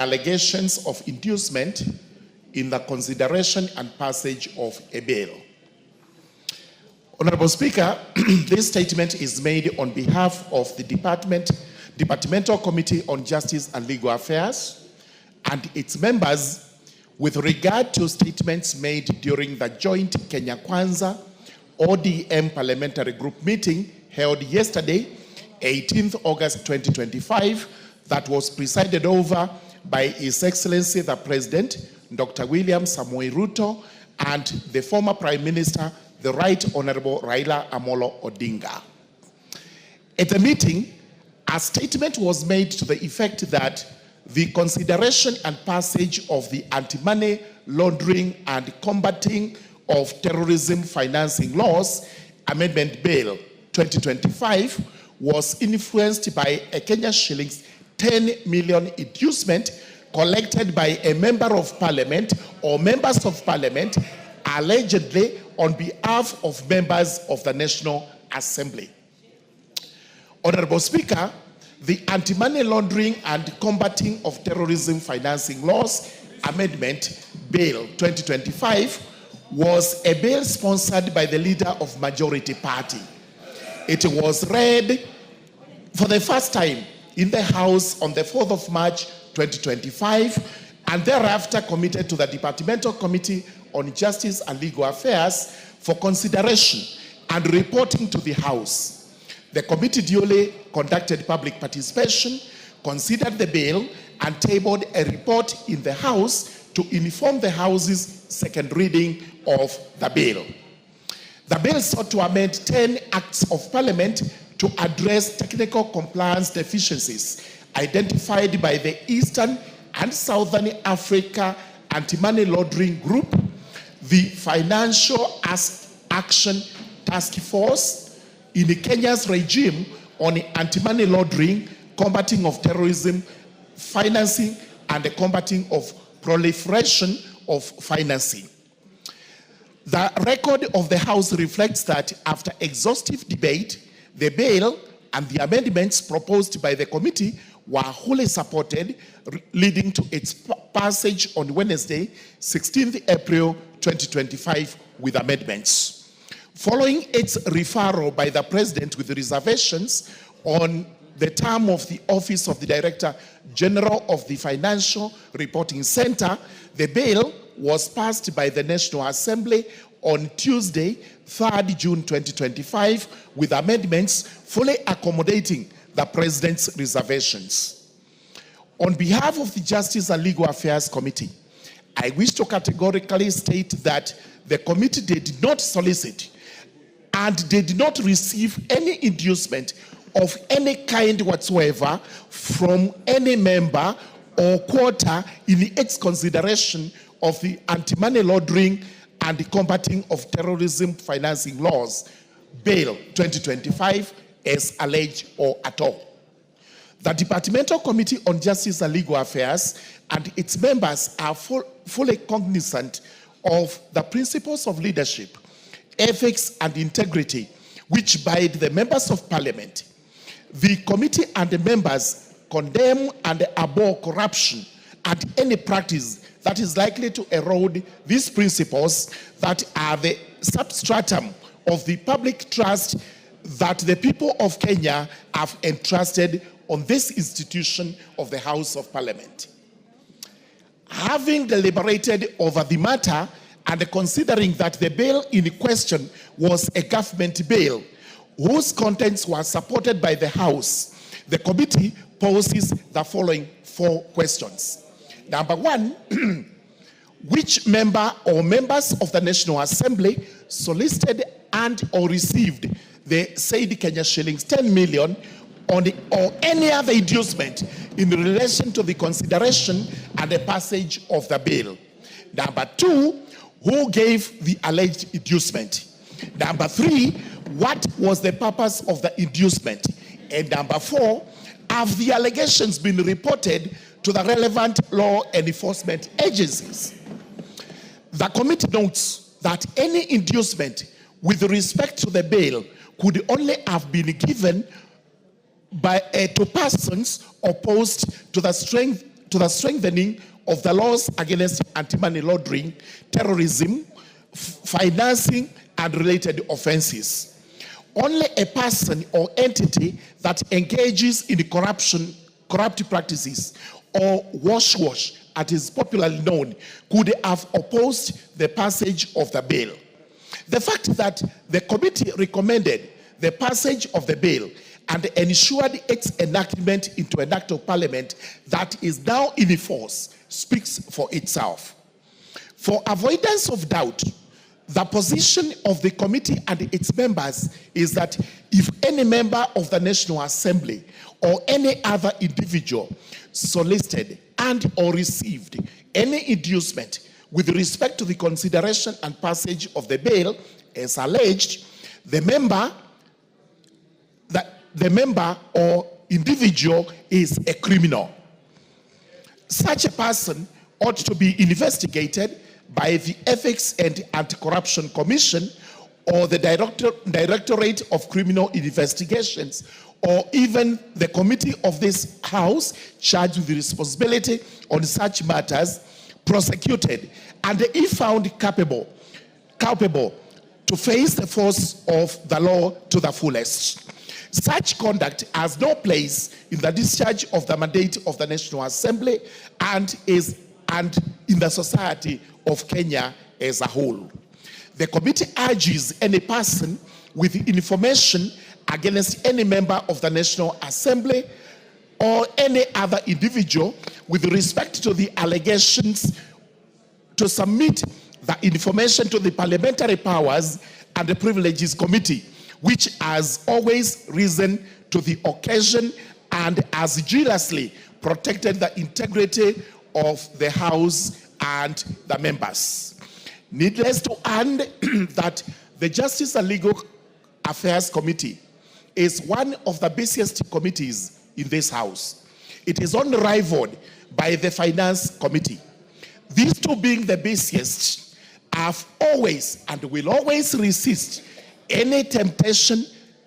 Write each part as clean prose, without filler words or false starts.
allegations of inducement in the consideration and passage of a bill. Honorable Speaker, this statement is made on behalf of the Departmental Committee on Justice and Legal Affairs and its members with regard to statements made during the joint Kenya Kwanza ODM Parliamentary Group meeting held yesterday, 18th August 2025, that was presided over by His Excellency the President, Dr. William Samoei Ruto, and the former Prime Minister, the Right Honorable Raila Amolo Odinga. At the meeting, a statement was made to the effect that the consideration and passage of the Anti-Money Laundering and Combating of Terrorism Financing Laws Amendment Bill 2025 was influenced by a Kenya shillings 10 million inducement collected by a member of parliament or members of parliament allegedly on behalf of members of the National Assembly. Honorable Speaker, the Anti-Money Laundering and Combating of Terrorism Financing Laws Amendment Bill 2025 was a bill sponsored by the leader of Majority Party. It was read for the first time in the House on the 4th of March 2025 and thereafter committed to the Departmental Committee on Justice and Legal Affairs for consideration and reporting to the House. The committee duly conducted public participation, considered the bill, and tabled a report in the House to inform the House's second reading of the bill. The bill sought to amend 10 acts of parliament to address technical compliance deficiencies identified by the Eastern and Southern Africa Anti-Money Laundering Group, the Financial Action Task Force, in Kenya's regime on anti-money laundering, combating of terrorism, financing, and the combating of proliferation of financing. The record of the House reflects that after exhaustive debate, the bill and the amendments proposed by the committee were wholly supported, leading to its passage on Wednesday, 16th April 2025, with amendments. Following its referral by the President with reservations on the term of the office of the Director General of the Financial Reporting Center, the bill was passed by the National Assembly on Tuesday, 3rd June 2025, with amendments fully accommodating the President's reservations. On behalf of the Justice and Legal Affairs Committee, I wish to categorically state that the committee did not solicit and did not receive any inducement of any kind whatsoever from any member or quarter in its consideration of the Anti-Money Laundering and the Combating of Terrorism Financing Laws Bill 2025 as alleged or at all. The Departmental Committee on Justice and Legal Affairs and its members are fully cognizant of the principles of leadership, ethics, and integrity which bind the members of parliament. The committee and the members condemn and abhor corruption and any practice that is likely to erode these principles that are the substratum of the public trust that the people of Kenya have entrusted on this institution of the House of Parliament. Having deliberated over the matter and considering that the bill in question was a government bill whose contents were supported by the House, the committee poses the following 4 questions. Number 1, which member or members of the National Assembly solicited and or received the said Kenya shillings 10 million on the, or any other inducement in relation to the consideration and the passage of the bill? Number 2, who gave the alleged inducement? Number 3, what was the purpose of the inducement? And number 4, have the allegations been reported to the relevant law enforcement agencies? The committee notes that any inducement with respect to the bill could only have been given by to persons opposed to the strength to the strengthening of the laws against anti-money laundering, terrorism, financing, and related offenses. Only a person or entity that engages in corrupt practices, or wash, as is popularly known, could have opposed the passage of the bill. The fact that the committee recommended the passage of the bill and ensured its enactment into an act of parliament that is now in force speaks for itself. For avoidance of doubt, the position of the committee and its members is that if any member of the National Assembly or any other individual solicited and or received any inducement with respect to the consideration and passage of the bill as alleged, the member or individual is a criminal. Such a person ought to be investigated by the Ethics and Anti-Corruption Commission or the Directorate of Criminal Investigations, or even the committee of this House charged with the responsibility on such matters, prosecuted, and if found culpable to face the force of the law to the fullest. Such conduct has no place in the discharge of the mandate of the National Assembly and in the society of Kenya as a whole. The committee urges any person with information against any member of the National Assembly or any other individual with respect to the allegations to submit the information to the Parliamentary Powers and the Privileges Committee, which has always risen to the occasion and has jealously protected the integrity of the House and the members. Needless to add that the Justice and Legal Affairs Committee is one of the busiest committees in this House. It is unrivaled by the Finance Committee. These two being the busiest have always and will always resist any temptation,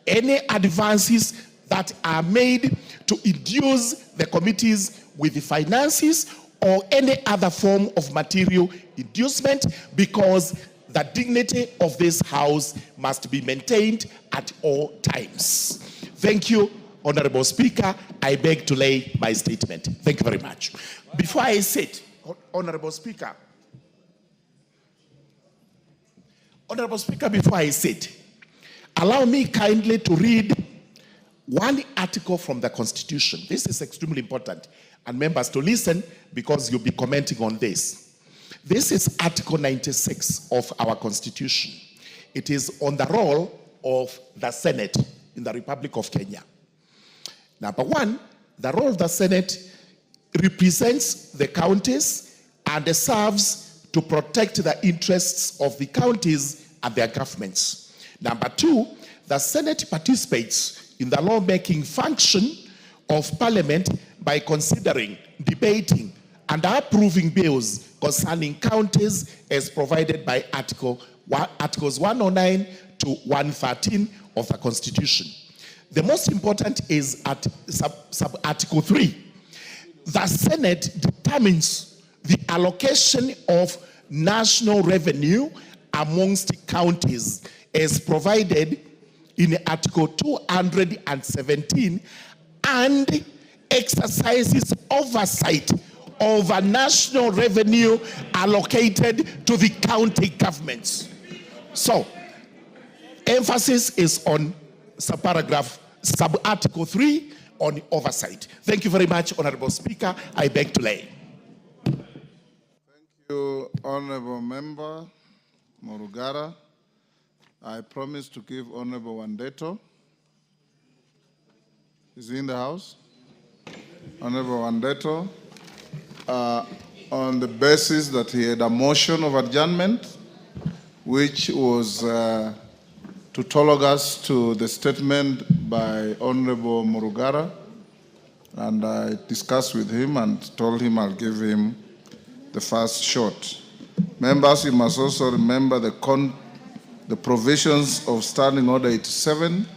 any advances that are made to induce the committees with the finances or any other form of material inducement, because the dignity of this House must be maintained at all times. Thank you, Honorable Speaker. I beg to lay my statement. Thank you very much. Before I sit, Honorable Speaker, before I sit, allow me kindly to read one article from the Constitution. This is extremely important, and members to listen because you'll be commenting on this. This is Article 96 of our Constitution. It is on the role of the Senate in the Republic of Kenya. Number one, the role of the Senate represents the counties and serves to protect the interests of the counties and their governments. Number two, the Senate participates in the lawmaking function of Parliament by considering, debating, and approving bills concerning counties as provided by Articles 109 to 113 of the Constitution. The most important is at sub-Article 3. The Senate determines the allocation of national revenue amongst counties as provided in Article 217 and exercises oversight over national revenue allocated to the county governments. So, emphasis is on sub-Article 3 on oversight. Thank you very much, Honorable Speaker. I beg to lay. Thank you, Honorable Member Morugara. I promise to give Honorable Wandeto. Is he in the House? Honorable Wandeto, on the basis that he had a motion of adjournment, which was to tolog us to the statement by Honorable Morugara, and I discussed with him and told him I'll give him the first shot. Members, you must also remember the provisions of Standing Order 87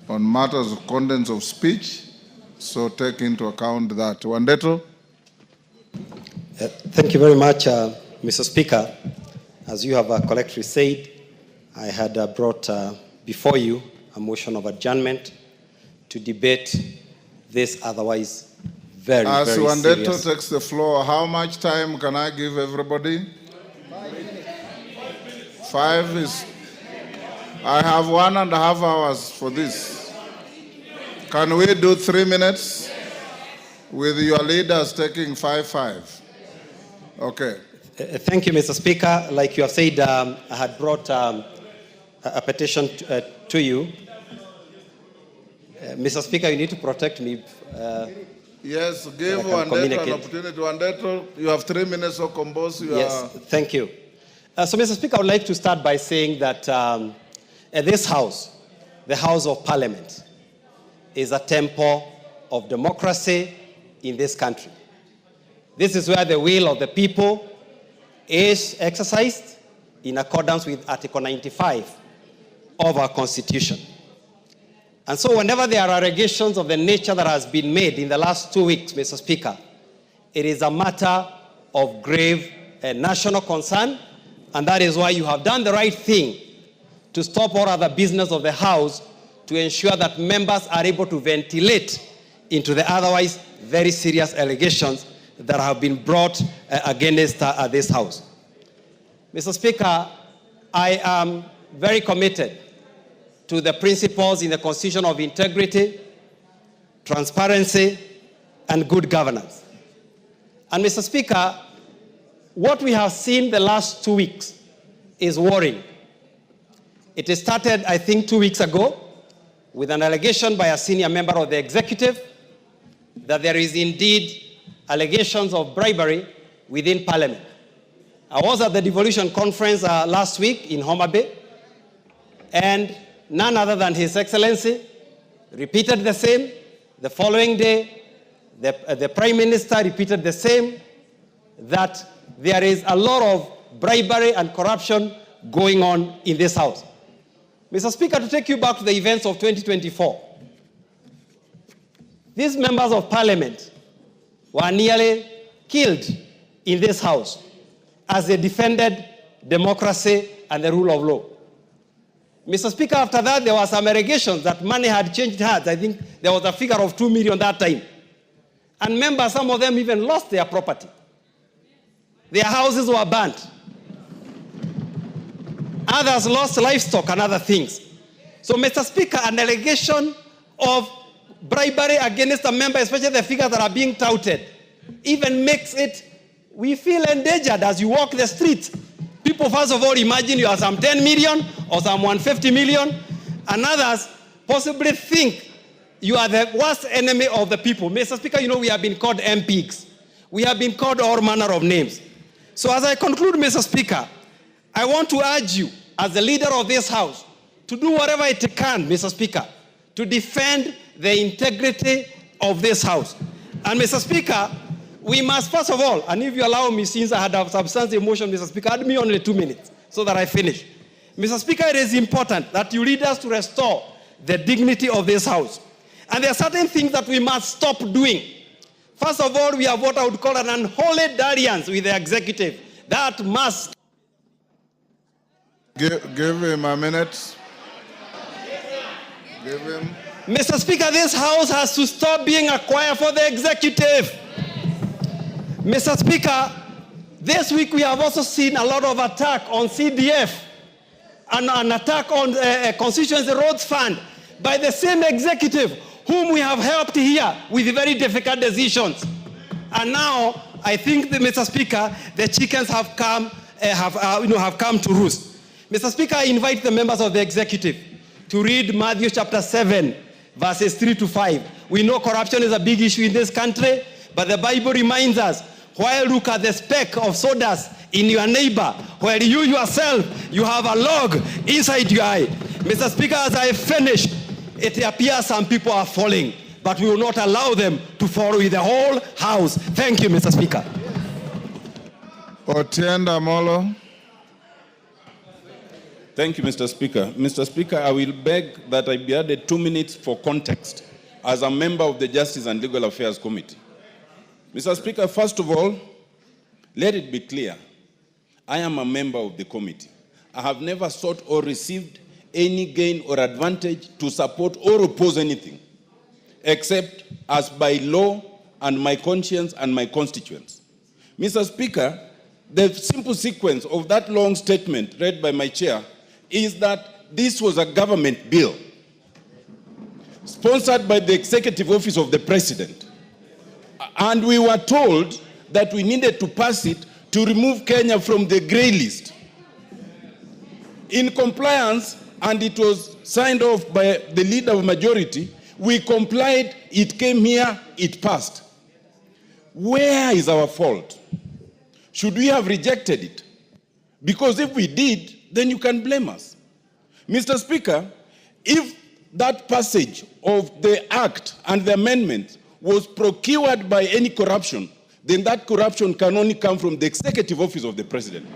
on matters of contents of speech, so take into account that. Wandeto? Thank you very much, Mr. Speaker. As you have collectively said, I had brought before you a motion of adjournment to debate this otherwise very serious. As Wandeto takes the floor, how much time can I give everybody? 5 minutes. 5 is... I have 1.5 hours for this. Can we do 3 minutes? With your leaders taking 5. Okay. Thank you, Mr. Speaker. Like you have said, I had brought a petition to you. Mr. Speaker, you need to protect me. Yes, give Wandeto an opportunity. Wandeto, you have 3 minutes to compose your... Yes, thank you. So, Mr. Speaker, I would like to start by saying that this House, the House of Parliament, is a temple of democracy in this country. This is where the will of the people is exercised in accordance with Article 95 of our Constitution. And so whenever there are allegations of the nature that has been made in the last 2 weeks, Mr. Speaker, it is a matter of grave national concern, and that is why you have done the right thing to stop all other business of the House to ensure that members are able to ventilate into the otherwise very serious allegations that have been brought against this House. Mr. Speaker, I am very committed to the principles in the Constitution of integrity, transparency, and good governance. And Mr. Speaker, what we have seen the last 2 weeks is worrying. It started, I think, 2 weeks ago with an allegation by a senior member of the executive that there is indeed allegations of bribery within Parliament. I was at the devolution conference last week in Homa Bay, and none other than His Excellency repeated the same. The following day, the Prime Minister repeated the same, that there is a lot of bribery and corruption going on in this House. Mr. Speaker, to take you back to the events of 2024, these members of Parliament were nearly killed in this House as they defended democracy and the rule of law. Mr. Speaker, after that, there were some allegations that money had changed hands. I think there was a figure of 2 million that time. And members, some of them even lost their property. Their houses were burnt. Others lost livestock and other things. So, Mr. Speaker, an allegation of bribery against a member, especially the figures that are being touted, even makes it, we feel endangered as you walk the streets. People, first of all, imagine you are some 10 million or some 150 million, and others possibly think you are the worst enemy of the people. Mr. Speaker, you know we have been called MPs. We have been called all manner of names. So as I conclude, Mr. Speaker, I want to urge you, as the leader of this House, to do whatever it can, Mr. Speaker, to defend the integrity of this House. And Mr. Speaker, we must, first of all, and if you allow me, since I had a substantive motion, Mr. Speaker, add me only 2 minutes so that I finish. Mr. Speaker, it is important that you lead us to restore the dignity of this House. And there are certain things that we must stop doing. First of all, we have what I would call an unholy dalliance with the executive. That must... Give him a minute. Give him. Mr. Speaker, this House has to stop being a choir for the executive. Mr. Speaker, this week we have also seen a lot of attack on CDF and an attack on Constituency Roads Fund by the same executive whom we have helped here with very difficult decisions. And now, I think, Mr. Speaker, the chickens have come to roost. Mr. Speaker, I invite the members of the executive to read Matthew chapter 7, verses 3 to 5. We know corruption is a big issue in this country, but the Bible reminds us, while look at the speck of sawdust in your neighbor, while you yourself, you have a log inside your eye. Mr. Speaker, as I finish, it appears some people are falling, but we will not allow them to fall with the whole House. Thank you, Mr. Speaker. Otienda Molo. Thank you, Mr. Speaker. Mr. Speaker, I will beg that I be added 2 minutes for context as a member of the Justice and Legal Affairs Committee. Mr. Speaker, first of all, Let it be clear, I am a member of the committee. I have never sought or received any gain or advantage to support or oppose anything, except as by law and my conscience and my constituents. Mr. Speaker, the simple sequence of that long statement read by my chair is that this was a government bill sponsored by the Executive Office of the President. And we were told that we needed to pass it to remove Kenya from the grey list. In compliance, and it was signed off by the leader of majority, we complied, it came here, it passed. Where is our fault? Should we have rejected it? Because if we did, then you can blame us. Mr. Speaker, if that passage of the act and the amendment was procured by any corruption, then that corruption can only come from the Executive Office of the President.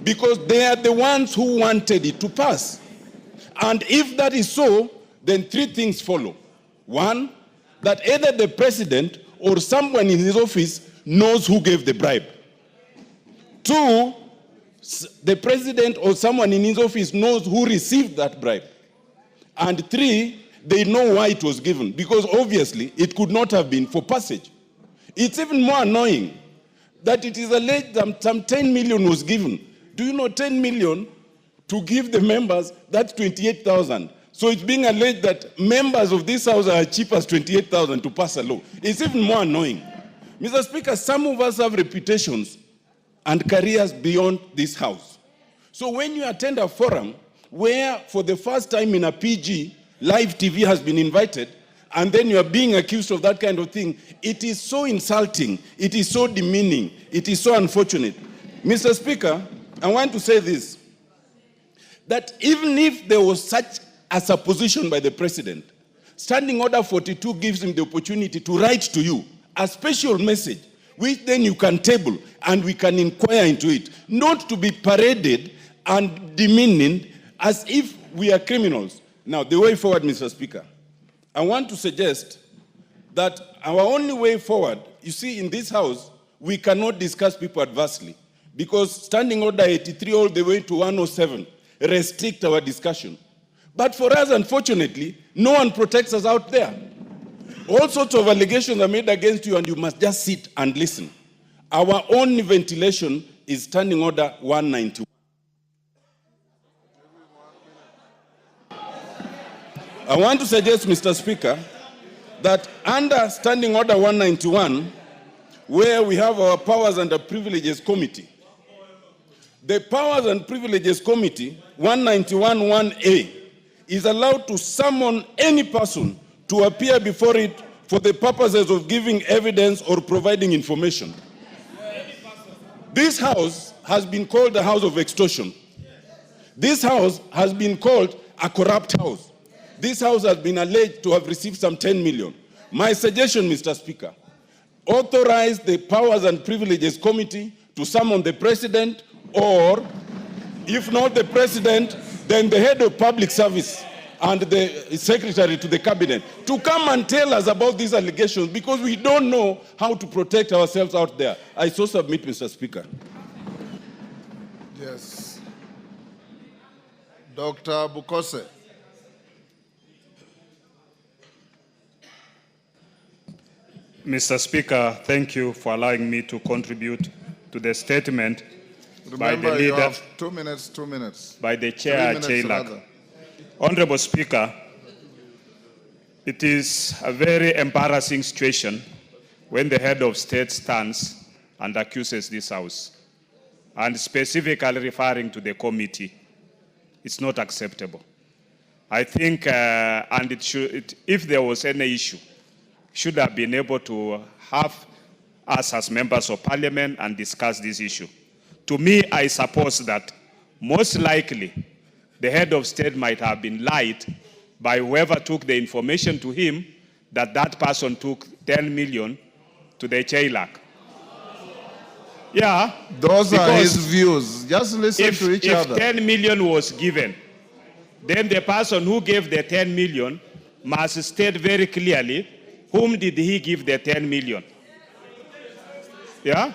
Because they are the ones who wanted it to pass. And if that is so, then three things follow. One, that either the President or someone in his office knows who gave the bribe. Two, the President or someone in his office knows who received that bribe. And three, they know why it was given, because obviously it could not have been for passage. It's even more annoying that it is alleged that some 10 million was given. Do you know 10 million to give the members, that's 28,000. So it's being alleged that members of this house are cheap as 28,000 to pass a law. It's even more annoying. Mr. Speaker, some of us have reputations and careers beyond this house. So when you attend a forum where for the first time in a PG, live TV has been invited, and then you are being accused of that kind of thing, it is so insulting, it is so demeaning, it is so unfortunate. Mr. Speaker, I want to say this, that even if there was such a supposition by the President, Standing Order 42 gives him the opportunity to write to you a special message, which then you can table and we can inquire into it, not to be paraded and demeaning as if we are criminals. Now, the way forward, Mr. Speaker, I want to suggest that our only way forward, you see, in this house, we cannot discuss people adversely, because Standing Order 83 all the way to 107 restrict our discussion. But for us, unfortunately, no one protects us out there. All sorts of allegations are made against you, and you must just sit and listen. Our only ventilation is Standing Order 191. I want to suggest, Mr. Speaker, that under Standing Order 191, where we have our Powers and Privileges Committee, the Powers and Privileges Committee, 191(1)(a), is allowed to summon any person to appear before it for the purposes of giving evidence or providing information. This house has been called the house of extortion. This house has been called a corrupt house. This house has been alleged to have received some 10 million. My suggestion, Mr. Speaker, authorize the Powers and Privileges Committee to summon the President, or if not the President, then the head of public service and the secretary to the cabinet to come and tell us about these allegations, because we don't know how to protect ourselves out there. I so submit, Mr. Speaker. Yes. Dr. Bukose. Mr. Speaker, thank you for allowing me to contribute to the statement. Remember, by the leader, you have 2 minutes, 2 minutes. By the chair, Chailak. Rather. Honorable Speaker, it is a very embarrassing situation when the head of state stands and accuses this house, and specifically referring to the committee. It's not acceptable. I think, and it should, if there was any issue, should have been able to have us as members of parliament and discuss this issue. To me, I suppose that most likely the head of state might have been lied by whoever took the information to him that that person took 10 million to the Chailak. Yeah. Those are his views. Just listen to each other. If 10 million was given, then the person who gave the 10 million must state very clearly whom did he give the 10 million. Yeah?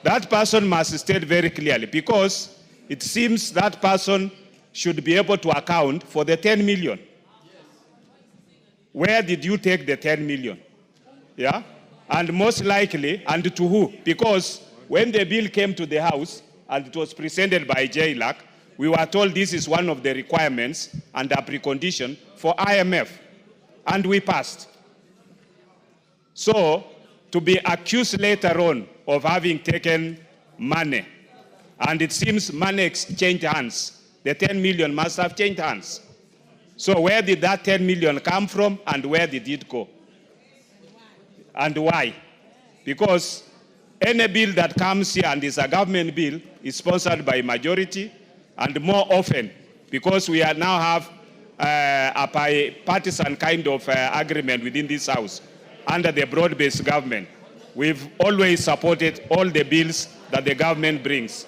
that person must state very clearly, because it seems that person should be able to account for the 10 million. Where did you take the 10 million? Yeah? And most likely, and to who? Because when the bill came to the House, and it was presented by JLAC, we were told this is one of the requirements and a precondition for IMF. And we passed. So, to be accused later on of having taken money, and it seems money exchanged hands, the 10 million must have changed hands. So where did that 10 million come from, and where did it go? And why? Because any bill that comes here and is a government bill is sponsored by majority, and more often, because we now have a bipartisan kind of agreement within this House under the broad-based government. We've always supported all the bills that the government brings.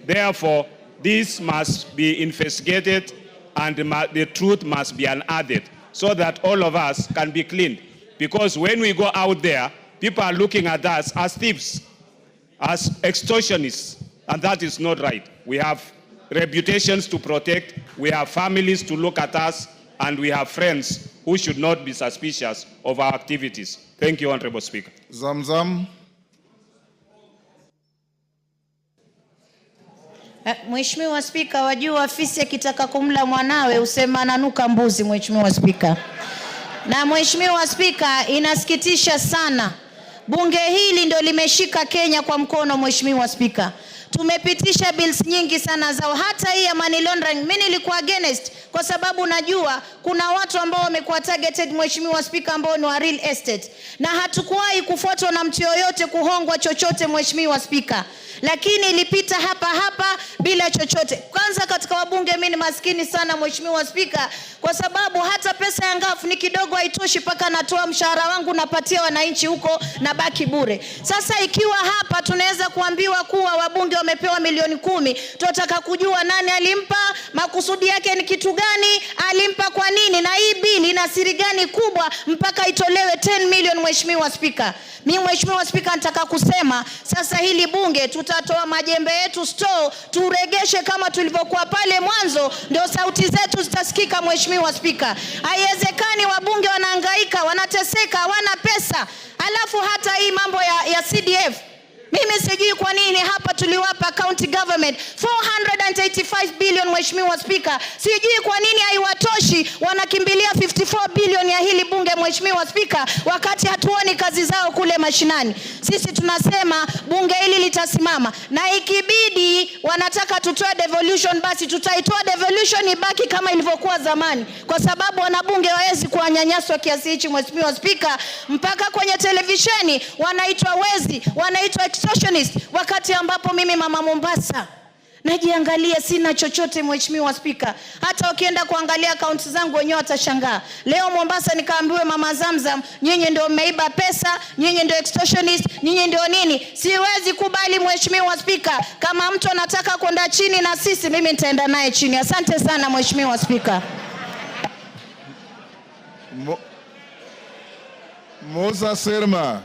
Therefore, this must be investigated, and the truth must be unearthed so that all of us can be cleaned. Because when we go out there, people are looking at us as thieves, as extortionists, and that is not right. We have reputations to protect, we have families to look at us, and we have friends who should not be suspicious of our activities. Thank you, Honorable Speaker. Zamzam. Mheshimiwa Spika, wajua fisi akitaka kumla mwanawe usema ananuka mbuzi, Mheshimiwa Spika. Na Mheshimiwa Spika, inasikitisha sana. Bunge hili ndio limeshika Kenya kwa mkono, Mheshimiwa Spika. Tumepitisha bills nyingi sana zao, hata hii ya money laundering. Mimi nilikuwa against kwa sababu najua kuna watu ambao wamekuwa targeted, Mheshimiwa Spika, ambao ni wa real estate. Na hatukuwahi kufuatwa na mtu yoyote kuhongwa chochote, Mheshimiwa Spika. Lakini ilipita hapa bila chochote. Kwanza katika wabunge mimi ni maskini sana, Mheshimiwa Spika, kwa sababu hata pesa ya ngafu ni kidogo, haitoshi paka natoa mshahara wangu napatia wananchi huko na baki bure. Sasa ikiwa hapa tunaweza kuambiwa kuwa wabunge wamepewa milioni 10, tunataka kujua nani alimpa, makusudi yake ni kitu gani, alimpa kwa nini, na hii bili ina siri gani kubwa mpaka itolewe 10 million, Mheshimiwa Spika. Mimi Mheshimiwa Spika nataka kusema sasa hili bunge tutatoa majembe yetu store, turegeshe kama tulivyokuwa pale mwanzo, ndio sauti zetu zitasikika, Mheshimiwa Spika. Haiwezekani wabunge wanahangaika, wanateseka, hawana pesa. Alafu hata hii mambo ya CDF, mimi sijui kwa nini hapa tuliwapa county government 485 billion, Mheshimiwa Spika. Sijui kwa nini haiwatoshi, wanakimbilia 54 billion ya hili bunge, Mheshimiwa Spika, wakati hatuoni kazi zao kule mashinani. Sisi tunasema bunge hili litasimama, na ikibidi wanataka tutoe devolution, basi tutaitoa devolution ibaki kama ilivyokuwa zamani, kwa sababu wanabunge hawezi kuwanyanyaswa kiasi hichi, Mheshimiwa Spika, mpaka kwenye televisheni wanaitwa wezi, wanaitwa extortionist, wakati ambapo mimi mama Mombasa najiangalia sina chochote, Mheshimiwa Spika. Hata ukienda kuangalia akaunti zangu wenyewe watashangaa. Leo Mombasa nikaambiwe mama Zamzam, nyinyi ndio mmeiba pesa, nyinyi ndio extortionist, nyinyi ndio nini. Siwezi kubali, Mheshimiwa Spika. Kama mtu anataka kwenda chini na sisi, mimi nitaenda naye chini. Asante sana, Mheshimiwa Spika. Musa Sirma.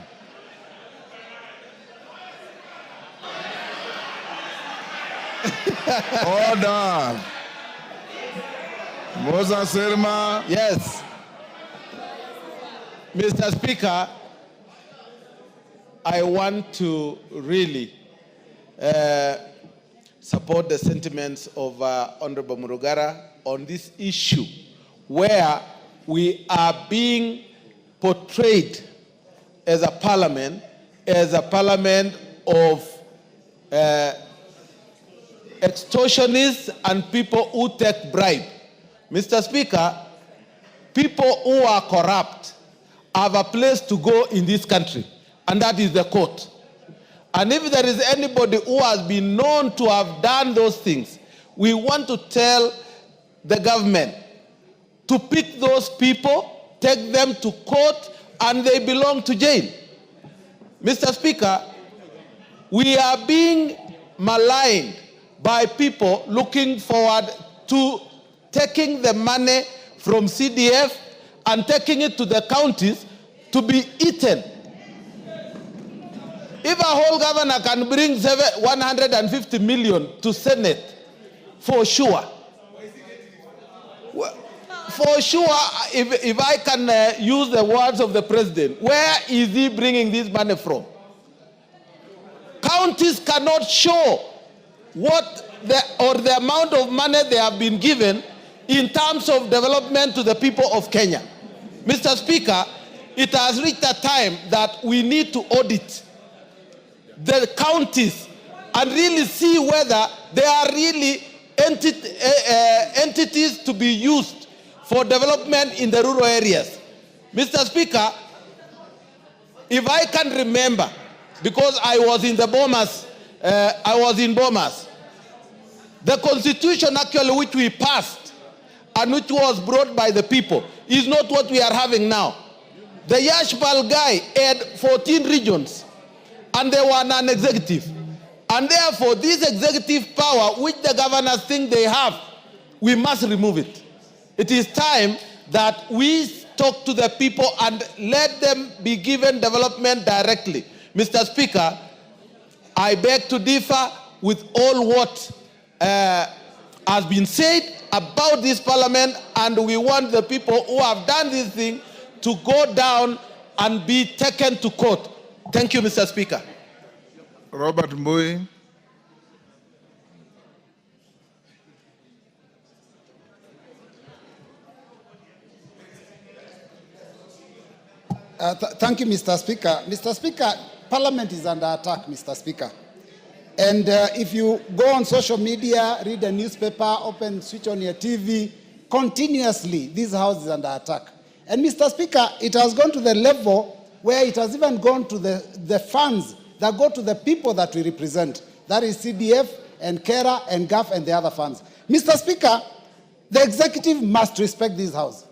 Order. Musa Sirma. Yes. Mr. Speaker, I want to really support the sentiments of Honorable Murugara on this issue, where we are being portrayed as a parliament of extortionists and people who take bribe. Mr. Speaker, people who are corrupt have a place to go in this country, and that is the court. And if there is anybody who has been known to have done those things, we want to tell the government to pick those people, take them to court, and they belong to jail. Mr. Speaker, we are being maligned by people looking forward to taking the money from CDF and taking it to the counties to be eaten. If a whole governor can bring 150 million to Senate, for sure. For sure, if I can use the words of the president, where is he bringing this money from? Counties cannot show the amount of money they have been given in terms of development to the people of Kenya. Mr. Speaker, it has reached a time that we need to audit the counties and really see whether they are really entities to be used for development in the rural areas. Mr. Speaker, if I can remember, because I was in the Bomas, the constitution actually which we passed and which was brought by the people is not what we are having now. The Yashbal guy had 14 regions and they were non-executive. And therefore, this executive power which the governors think they have, we must remove it. It is time that we talk to the people and let them be given development directly. Mr. Speaker, I beg to differ with all what has been said about this parliament, and we want the people who have done this thing to go down and be taken to court. Thank you, Mr. Speaker. Robert Mbui. Thank you, Mr. Speaker. Mr. Speaker, Parliament is under attack, Mr. Speaker. And if you go on social media, read a newspaper, switch on your TV, continuously, this house is under attack. And Mr. Speaker, it has gone to the level where it has even gone to the funds that go to the people that we represent. That is CDF and KERA and GAF and the other funds. Mr. Speaker, the executive must respect this house.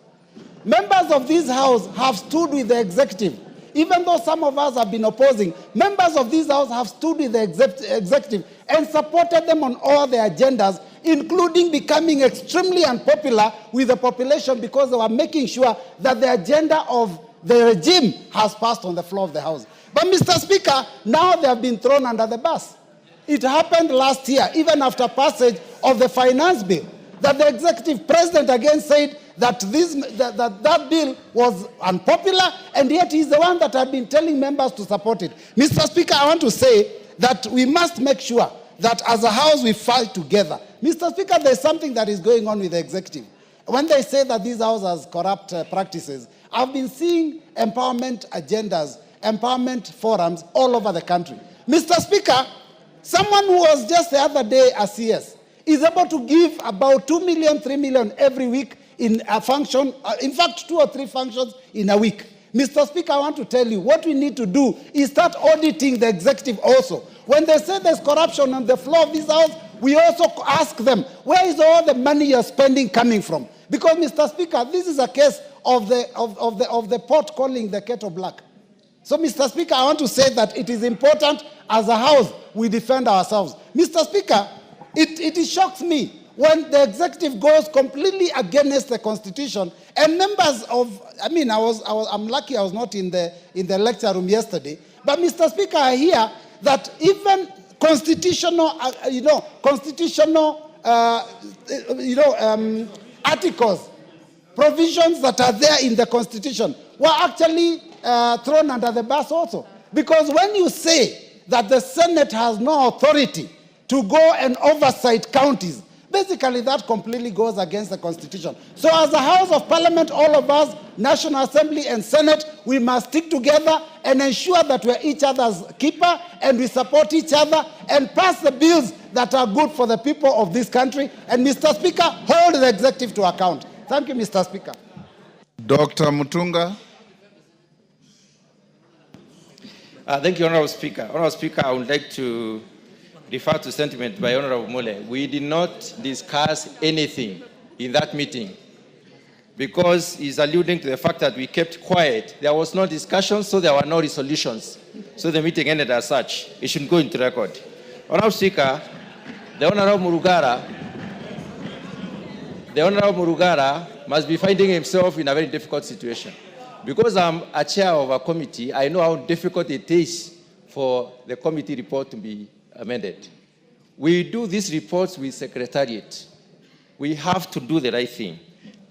Members of this house have stood with the executive. Even though some of us have been opposing, members of this house have stood with the executive and supported them on all their agendas, including becoming extremely unpopular with the population because they were making sure that the agenda of the regime has passed on the floor of the house. But Mr. Speaker, now they have been thrown under the bus. It happened last year, even after passage of the finance bill, that the executive president again said that that bill was unpopular, and yet he's the one that had been telling members to support it. Mr. Speaker, I want to say that we must make sure that as a house we fight together. Mr. Speaker, there's something that is going on with the executive. When they say that this house has corrupt practices, I've been seeing empowerment agendas, empowerment forums all over the country. Mr. Speaker, someone who was just the other day a CS is able to give about 2 million, 3 million every week in a function, in fact, 2 or 3 functions in a week. Mr. Speaker, I want to tell you, what we need to do is start auditing the executive also. When they say there's corruption on the floor of this house, we also ask them, where is all the money you're spending coming from? Because, Mr. Speaker, this is a case of the pot calling the kettle black. So, Mr. Speaker, I want to say that it is important as a house we defend ourselves. Mr. Speaker, it shocks me when the executive goes completely against the Constitution, and members of, I'm lucky I was not in the lecture room yesterday, but Mr. Speaker, I hear that even constitutional articles, provisions that are there in the Constitution were actually thrown under the bus also. Because when you say that the Senate has no authority to go and oversight counties, basically that completely goes against the Constitution. So as a House of Parliament, all of us, National Assembly and Senate, we must stick together and ensure that we're each other's keeper and we support each other and pass the bills that are good for the people of this country. And Mr. Speaker, hold the executive to account. Thank you, Mr. Speaker. Dr. Mutunga. Thank you, Honorable Speaker. Honorable Speaker, I would like to refer to sentiment by Honorable Mole. We did not discuss anything in that meeting because he's alluding to the fact that we kept quiet. There was no discussion, so there were no resolutions. So the meeting ended as such. It should go into record. Honorable Speaker, the Honorable Murugara must be finding himself in a very difficult situation. Because I'm a chair of a committee, I know how difficult it is for the committee report to be amended. We do these reports with Secretariat. We have to do the right thing.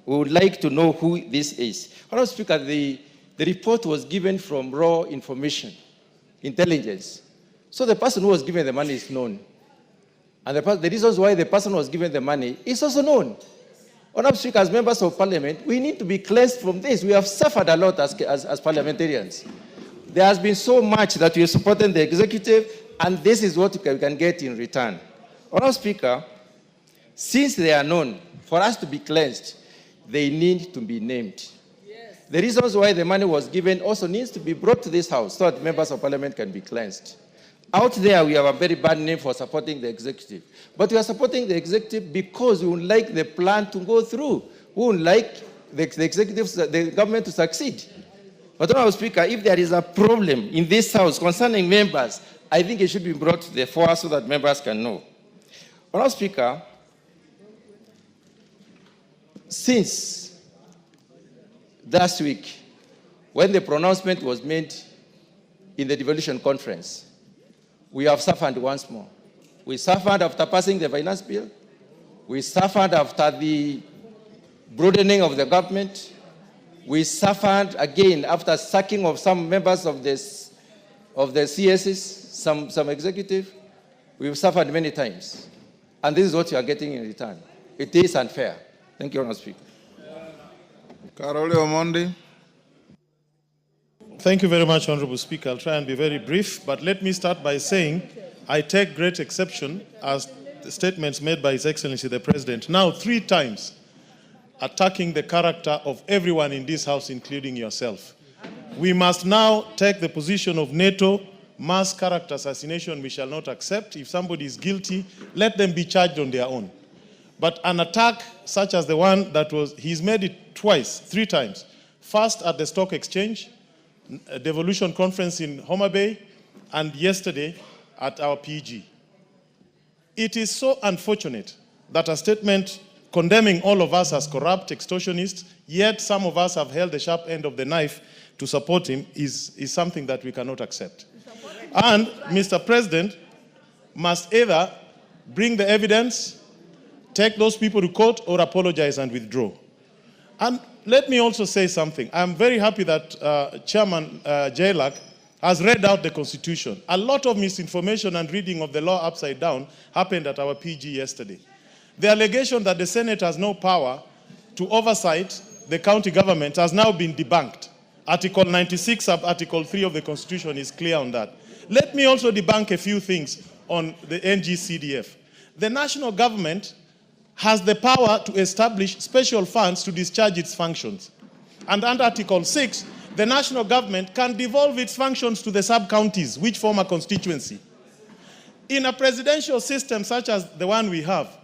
We would like to know who this is. Honorable Speaker, the report was given from raw information, intelligence. So the person who was given the money is known. And the reasons why the person was given the money is also known. Honorable Speaker, as members of parliament, we need to be cleansed from this. We have suffered a lot as parliamentarians. There has been so much that we are supporting the executive, and this is what we can get in return. Honorable Speaker, since they are known, for us to be cleansed, they need to be named. Yes. The reasons why the money was given also needs to be brought to this house so that members of parliament can be cleansed. Out there, we have a very bad name for supporting the executive. But we are supporting the executive because we would like the plan to go through. We would like the government to succeed. But Honorable Speaker, if there is a problem in this house concerning members, I think it should be brought to the fore so that members can know. Honorable Speaker, since last week, when the pronouncement was made in the devolution conference, we have suffered once more. We suffered after passing the finance bill. We suffered after the broadening of the government. We suffered again after sacking of some members of the CSs, some executive. We've suffered many times. And this is what you are getting in return. It is unfair. Thank you, Honourable Speaker. Karole Omondi. Thank you very much, Honourable Speaker. I'll try and be very brief, but let me start by saying I take great exception as the statements made by His Excellency the President, now 3 times, attacking the character of everyone in this House, including yourself. We must now take the position of NATO. Mass character assassination we shall not accept. If somebody is guilty, let them be charged on their own. But an attack such as the one that was, he's made it twice, 3 times. First at the stock exchange, a devolution conference in Homa Bay, and yesterday at our PG. It is so unfortunate that a statement condemning all of us as corrupt extortionists, yet some of us have held the sharp end of the knife to support him, is something that we cannot accept. And Mr. President must either bring the evidence, take those people to court, or apologize and withdraw. And let me also say something. I'm very happy that Chairman Jailak has read out the Constitution. A lot of misinformation and reading of the law upside down happened at our PG yesterday. The allegation that the Senate has no power to oversight the county government has now been debunked. Article 96 sub Article 3 of the Constitution is clear on that. Let me also debunk a few things on the NGCDF. The national government has the power to establish special funds to discharge its functions. And under Article 6, the national government can devolve its functions to the sub-counties, which form a constituency. In a presidential system such as the one we have,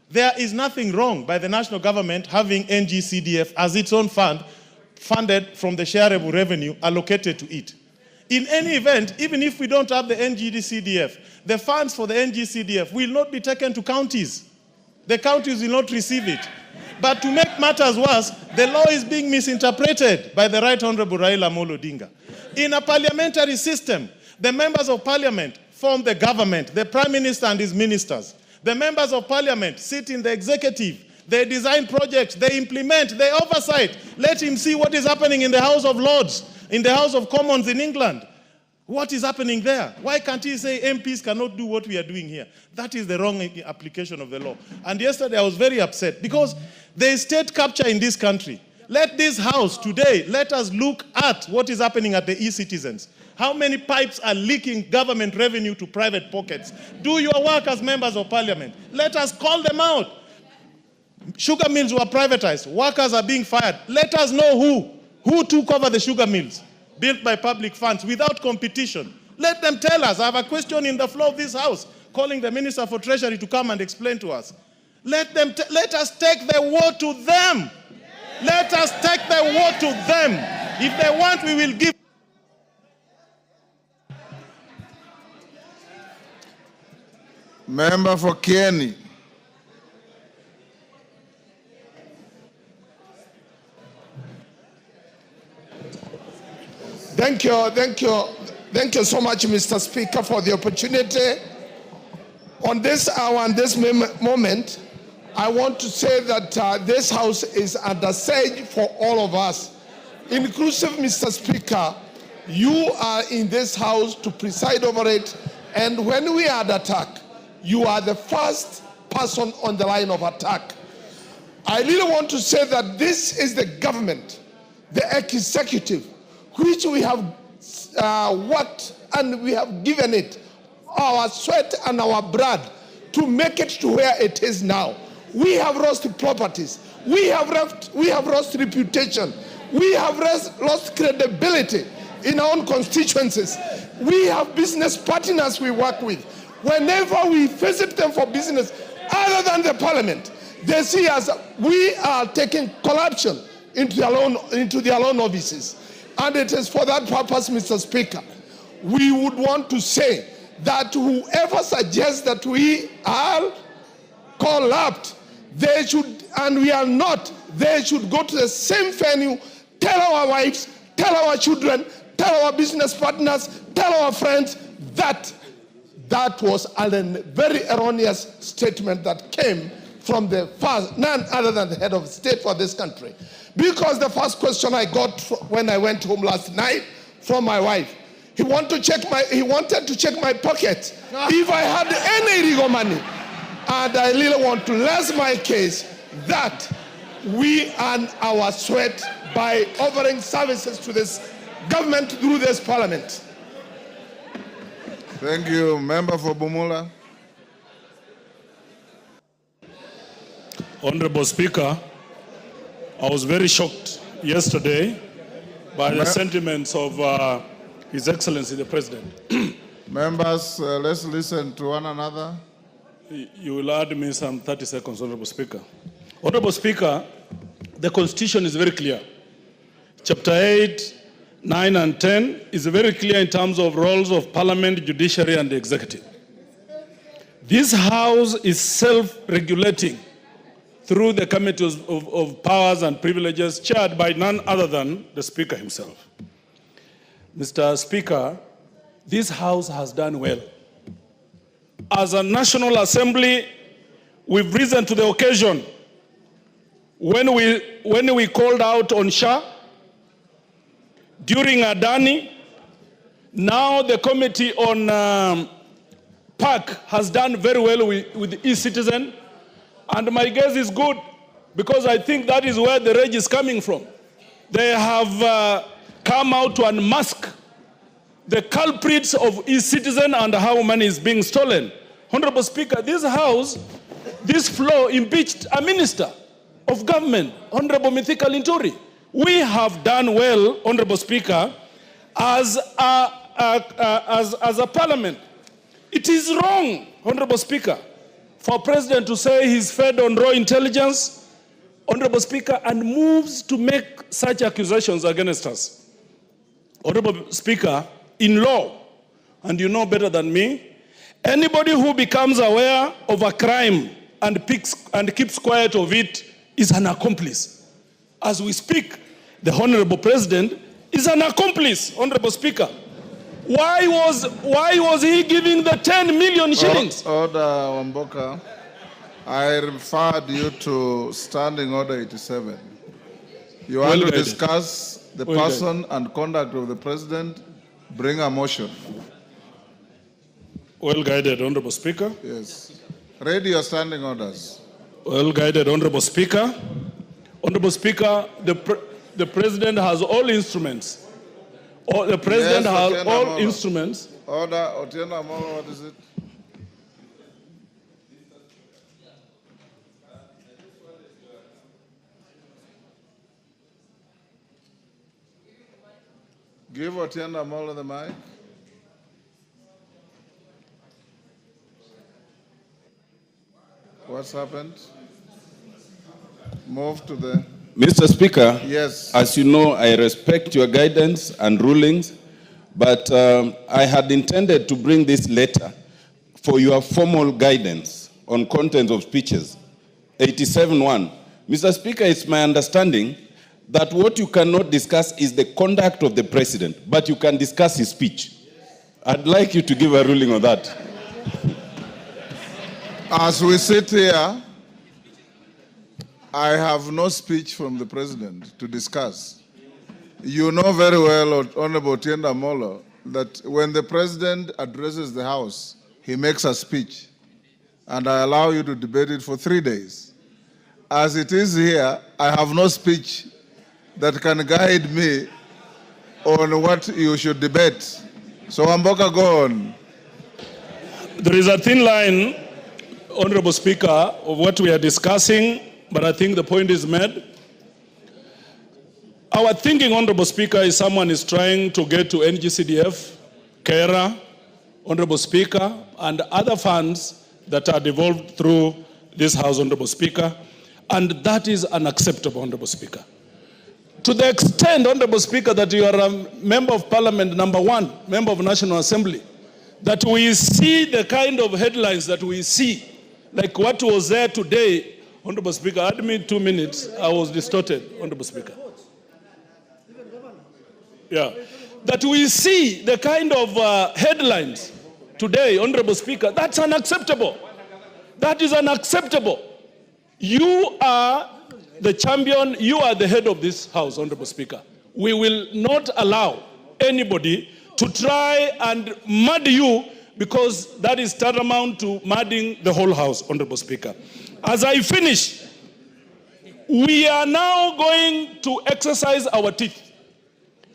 there is nothing wrong by the national government having NGCDF as its own fund, funded from the shareable revenue allocated to it. In any event, even if we don't have the NGCDF, the funds for the NGCDF will not be taken to counties. The counties will not receive it. But to make matters worse, the law is being misinterpreted by the Right Honorable Raila Odinga. In a parliamentary system, the members of parliament form the government, the prime minister and his ministers. The members of parliament sit in the executive. They design projects, they implement, they oversight. Let him see what is happening in the House of Lords, in the House of Commons in England. What is happening there? Why can't he say MPs cannot do what we are doing here? That is the wrong application of the law. And yesterday I was very upset because there is state capture in this country. Let this house today, let us look at what is happening at the e-citizens. How many pipes are leaking government revenue to private pockets? Do your work as members of parliament. Let us call them out. Sugar mills were privatized. Workers are being fired. Let us know who took over the sugar mills built by public funds without competition. Let them tell us. I have a question in the floor of this house calling the Minister for Treasury to come and explain to us. Let us take the war to them. Let us take the war to them. If they want, we will give. Member for Kieni. Thank you. Thank you so much, Mr. Speaker, for the opportunity. On this hour and this moment, I want to say that this House is under siege for all of us. Inclusive, Mr. Speaker, you are in this House to preside over it, and when we are under attack, you are the first person on the line of attack. I really want to say that this is the government, the executive, which we have worked and we have given it our sweat and our blood to make it to where it is now. We have lost properties. We have lost reputation. We have lost credibility in our own constituencies. We have business partners we work with. Whenever we visit them for business, other than the parliament, they see us, we are taking corruption into their own offices. And it is for that purpose, Mr. Speaker, we would want to say that whoever suggests that we are corrupt, they should, and we are not, they should go to the same venue, tell our wives, tell our children, tell our business partners, tell our friends that that was a very erroneous statement that came from the first, none other than the head of state for this country. Because the first question I got when I went home last night from my wife, he wanted to check my pocket if I had any illegal money. And I really want to rest my case that we earn our sweat by offering services to this government through this parliament. Thank you. Member for Bumula. Honorable Speaker, I was very shocked yesterday by the sentiments of His Excellency the President. Members, let's listen to one another. You will add me some 30 seconds, Honorable Speaker. Honorable Speaker, the Constitution is very clear. Chapter 8, 9 and 10 is very clear in terms of roles of Parliament, Judiciary and the Executive. This House is self-regulating through the Committees of Powers and Privileges chaired by none other than the Speaker himself. Mr. Speaker, this House has done well. As a National Assembly, we've risen to the occasion. When we called out on Shah, during Adani, now the Committee on PAC has done very well with e-citizen. And my guess is good, because I think that is where the rage is coming from. They have come out to unmask the culprits of e-citizen and how money is being stolen. Honorable Speaker, this House, this floor impeached a minister of government, Honorable Mithika Linturi. We have done well, Honorable Speaker, as a parliament. It is wrong, Honorable Speaker, for a president to say he's fed on raw intelligence, Honorable Speaker, and moves to make such accusations against us. Honorable Speaker, in law, and you know better than me, anybody who becomes aware of a crime and keeps quiet of it is an accomplice. As we speak, the Honorable President is an accomplice, Honorable Speaker. Why was he giving the 10 million shillings? Order, Wamboka. I referred you to Standing Order 87. You want to discuss the person and conduct of the President? Bring a motion. Well guided, Honorable Speaker. Yes. Read your standing orders. Well guided, Honorable Speaker. Honorable Speaker, the President has all instruments. The President has all instruments. Order, Otieno Amolo, what is it? Give Otieno Amolo the mic. What's happened? Move to the... Mr. Speaker, yes. As you know, I respect your guidance and rulings, but I had intended to bring this letter for your formal guidance on content of speeches. 87.1. Mr. Speaker, it's my understanding that what you cannot discuss is the conduct of the President, but you can discuss his speech. I'd like you to give a ruling on that. As we sit here, I have no speech from the president to discuss. You know very well, Honorable Tienda Molo, that when the president addresses the House, he makes a speech, and I allow you to debate it for 3 days. As it is here, I have no speech that can guide me on what you should debate. So Amboka, go on. There is a thin line, Honorable Speaker, of what we are discussing, but I think the point is made. Our thinking, Honorable Speaker, is someone is trying to get to NGCDF, KERA, Honorable Speaker, and other funds that are devolved through this House, Honorable Speaker, and that is unacceptable, Honorable Speaker. To the extent, Honorable Speaker, that you are a member of Parliament, #1, member of National Assembly, that we see the kind of headlines that we see, like what was there today, Honorable Speaker, add me 2 minutes, I was distorted, Honorable Speaker. Yeah, that we see the kind of headlines today, Honorable Speaker, that's unacceptable. That is unacceptable. You are the champion, you are the head of this House, Honorable Speaker. We will not allow anybody to try and mud you, because that is tantamount to mudding the whole House, Honorable Speaker. As I finish, we are now going to exercise our teeth.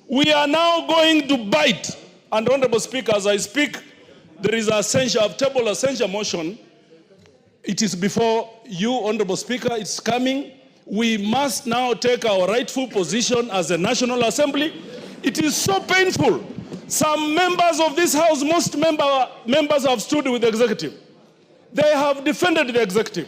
We are now going to bite. And Honorable Speaker, as I speak, there is a censure, I've tabled a censure motion. It is before you, Honorable Speaker, it's coming. We must now take our rightful position as a National Assembly. It is so painful. Some members of this House, most members have stood with the executive. They have defended the executive.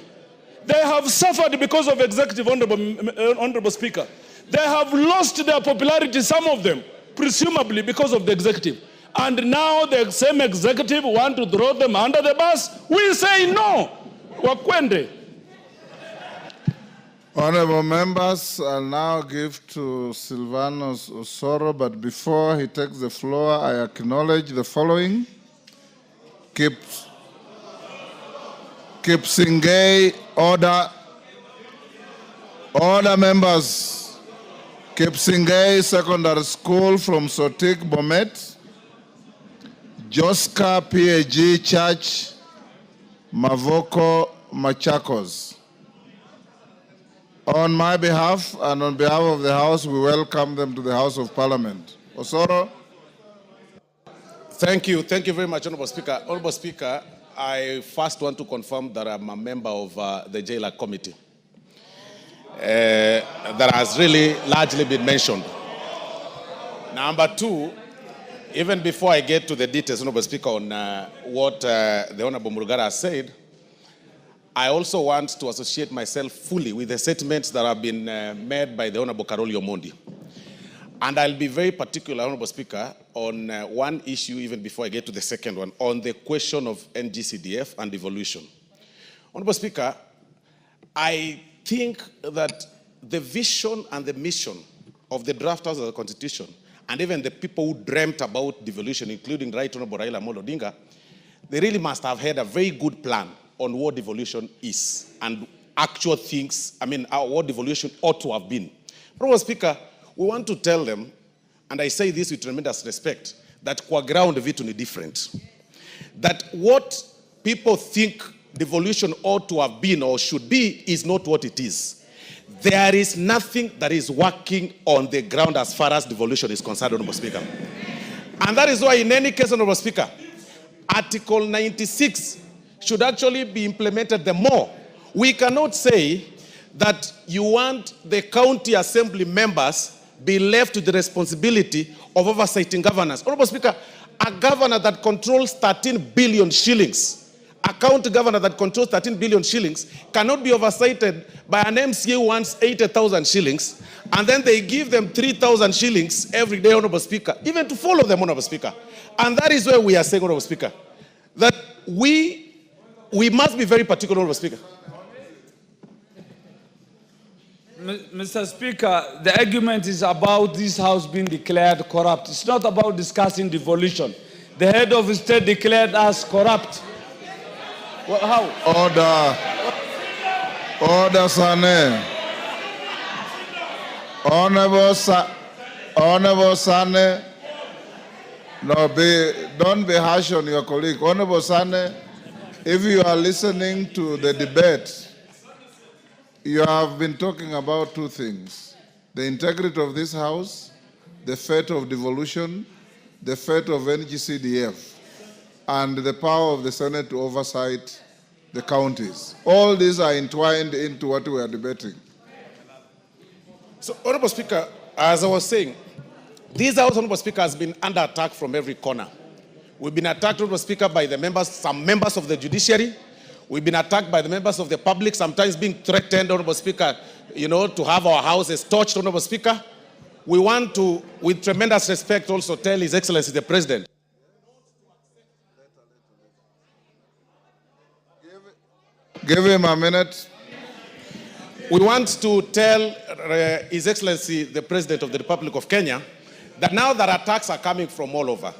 They have suffered because of executive, Honorable Speaker. They have lost their popularity, some of them, presumably because of the executive. And now the same executive want to throw them under the bus. We say no. Wakwende. Honorable members, I'll now give to Silvanus Osoro, but before he takes the floor, I acknowledge the following. Kipsingay, order. Order, members. Kipsingay Secondary School from Sotik, Bomet. Joska PAG Church, Mavoko, Machakos. On my behalf and on behalf of the House, we welcome them to the House of Parliament. Osoro. Thank you. Thank you very much, Honorable Speaker. Honorable Speaker, I first want to confirm that I'm a member of the Jailer Committee. That has really largely been mentioned. Number two, even before I get to the details, Honorable Speaker, on what the Honorable Murugara has said, I also want to associate myself fully with the statements that have been made by the Honorable Karoli Omondi. And I'll be very particular, Honorable Speaker, on one issue even before I get to the second one, on the question of NGCDF and devolution. Honorable Speaker, I think that the vision and the mission of the drafters of the Constitution, and even the people who dreamt about devolution, including Right Honorable Raila Amolo Odinga, they really must have had a very good plan on what devolution is and actual things, what devolution ought to have been. Honorable Speaker, we want to tell them, and I say this with tremendous respect, that kwa ground vitu ni different. That what people think devolution ought to have been or should be is not what it is. There is nothing that is working on the ground as far as devolution is concerned, Honorable Speaker. And that is why, in any case, Honorable Speaker, Article 96 should actually be implemented the more. We cannot say that you want the county assembly members be left with the responsibility of oversighting governance. Honorable Speaker, a governor that controls 13 billion shillings, a county governor that controls 13 billion shillings cannot be oversighted by an MCA who wants 80,000 shillings, and then they give them 3,000 shillings every day, Honorable Speaker, even to follow them, Honorable Speaker. And that is where we are saying, Honorable Speaker, that we must be very particular, Honorable Speaker. Mr. Speaker, the argument is about this House being declared corrupt. It's not about discussing devolution. the head of state declared us corrupt. Well, how? Order, Sane. Honorable Sane. No, don't be harsh on your colleague. Honorable Sane, if you are listening to the debate, you have been talking about two things: the integrity of this house, the fate of devolution, the fate of NGCDF, and the power of the Senate to oversight the counties. All these are entwined into what we are debating. So, Honorable Speaker, as I was saying, this House, Honorable Speaker, has been under attack from every corner. We've been attacked, Honorable Speaker, by the members, some members of the judiciary. We've been attacked by the members of the public, sometimes being threatened, Honorable Speaker, to have our houses torched, Honorable Speaker. We want to, with tremendous respect, also tell His Excellency the President. Give him a minute. We want to tell His Excellency the President of the Republic of Kenya that now that attacks are coming from all over, I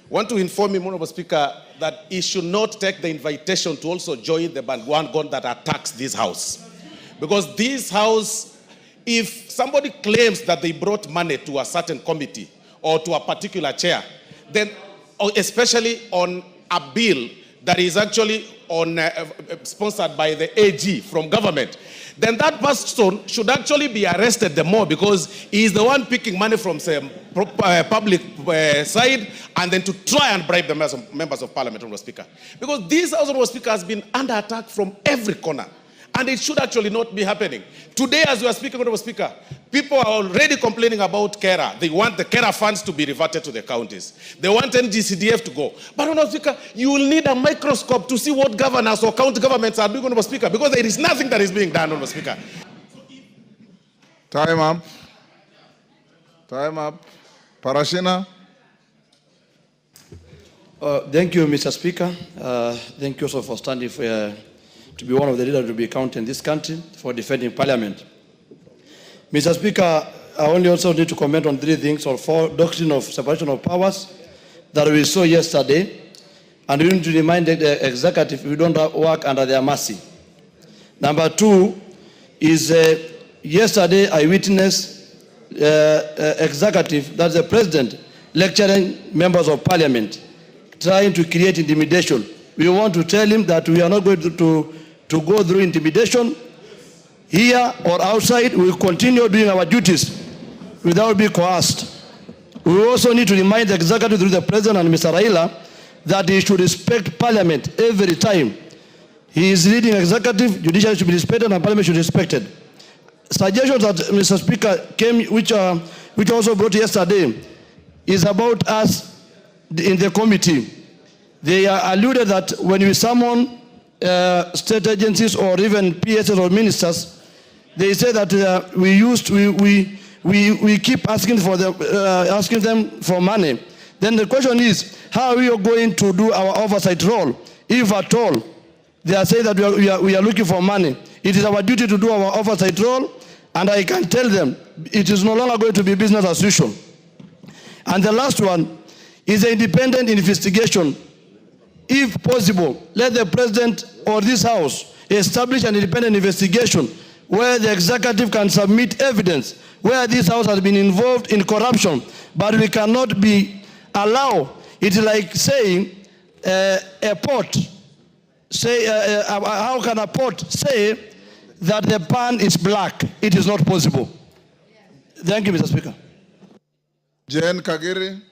want to inform him, Honorable Speaker, that he should not take the invitation to also join the bandwagon that attacks this House. Because this House, if somebody claims that they brought money to a certain committee or to a particular chair, then especially on a bill that is actually sponsored by the AG from government, then that person should actually be arrested the more, because he is the one picking money from some public side and then to try and bribe the members of parliament, Honorable Speaker. Because this House, Honorable Speaker, has been under attack from every corner. And it should actually not be happening. Today, as we are speaking, Honorable Speaker, people are already complaining about KERA. They want the KERA funds to be reverted to the counties. They want NGCDF to go. But, Honorable Speaker, you will need a microscope to see what governors or county governments are doing, Honorable Speaker, because there is nothing that is being done, Honorable Speaker. Time up. Time up. Parashina. Thank you, Mr. Speaker. Thank you also for standing for to be one of the leaders to be counted in this country for defending Parliament. Mr. Speaker, I only also need to comment on three things, or four: doctrine of separation of powers that we saw yesterday, and we need to remind the executive we don't work under their mercy. Number two is yesterday I witnessed executive, that's the president, lecturing members of Parliament, trying to create intimidation. We want to tell him that we are not going to go through intimidation here or outside. We will continue doing our duties without being coerced. We also need to remind the executive through the president and Mr. Raila that he should respect Parliament every time. He is leading executive, judiciary should be respected, and Parliament should be respected. Suggestions that Mr. Speaker came, which also brought yesterday, is about us in the committee. They alluded that when we summon state agencies or even PSs or ministers, they say that we keep asking them for money. Then the question is, how are we going to do our oversight role, if at all? They are saying that we are looking for money. It is our duty to do our oversight role, and I can tell them it is no longer going to be business as usual. And the last one is an independent investigation. If possible, let the president or this House establish an independent investigation where the executive can submit evidence where this House has been involved in corruption. But we cannot allow it, like saying a pot. How can a pot say that the pan is black? It is not possible. Thank you, Mr. Speaker. Jane Kagiri.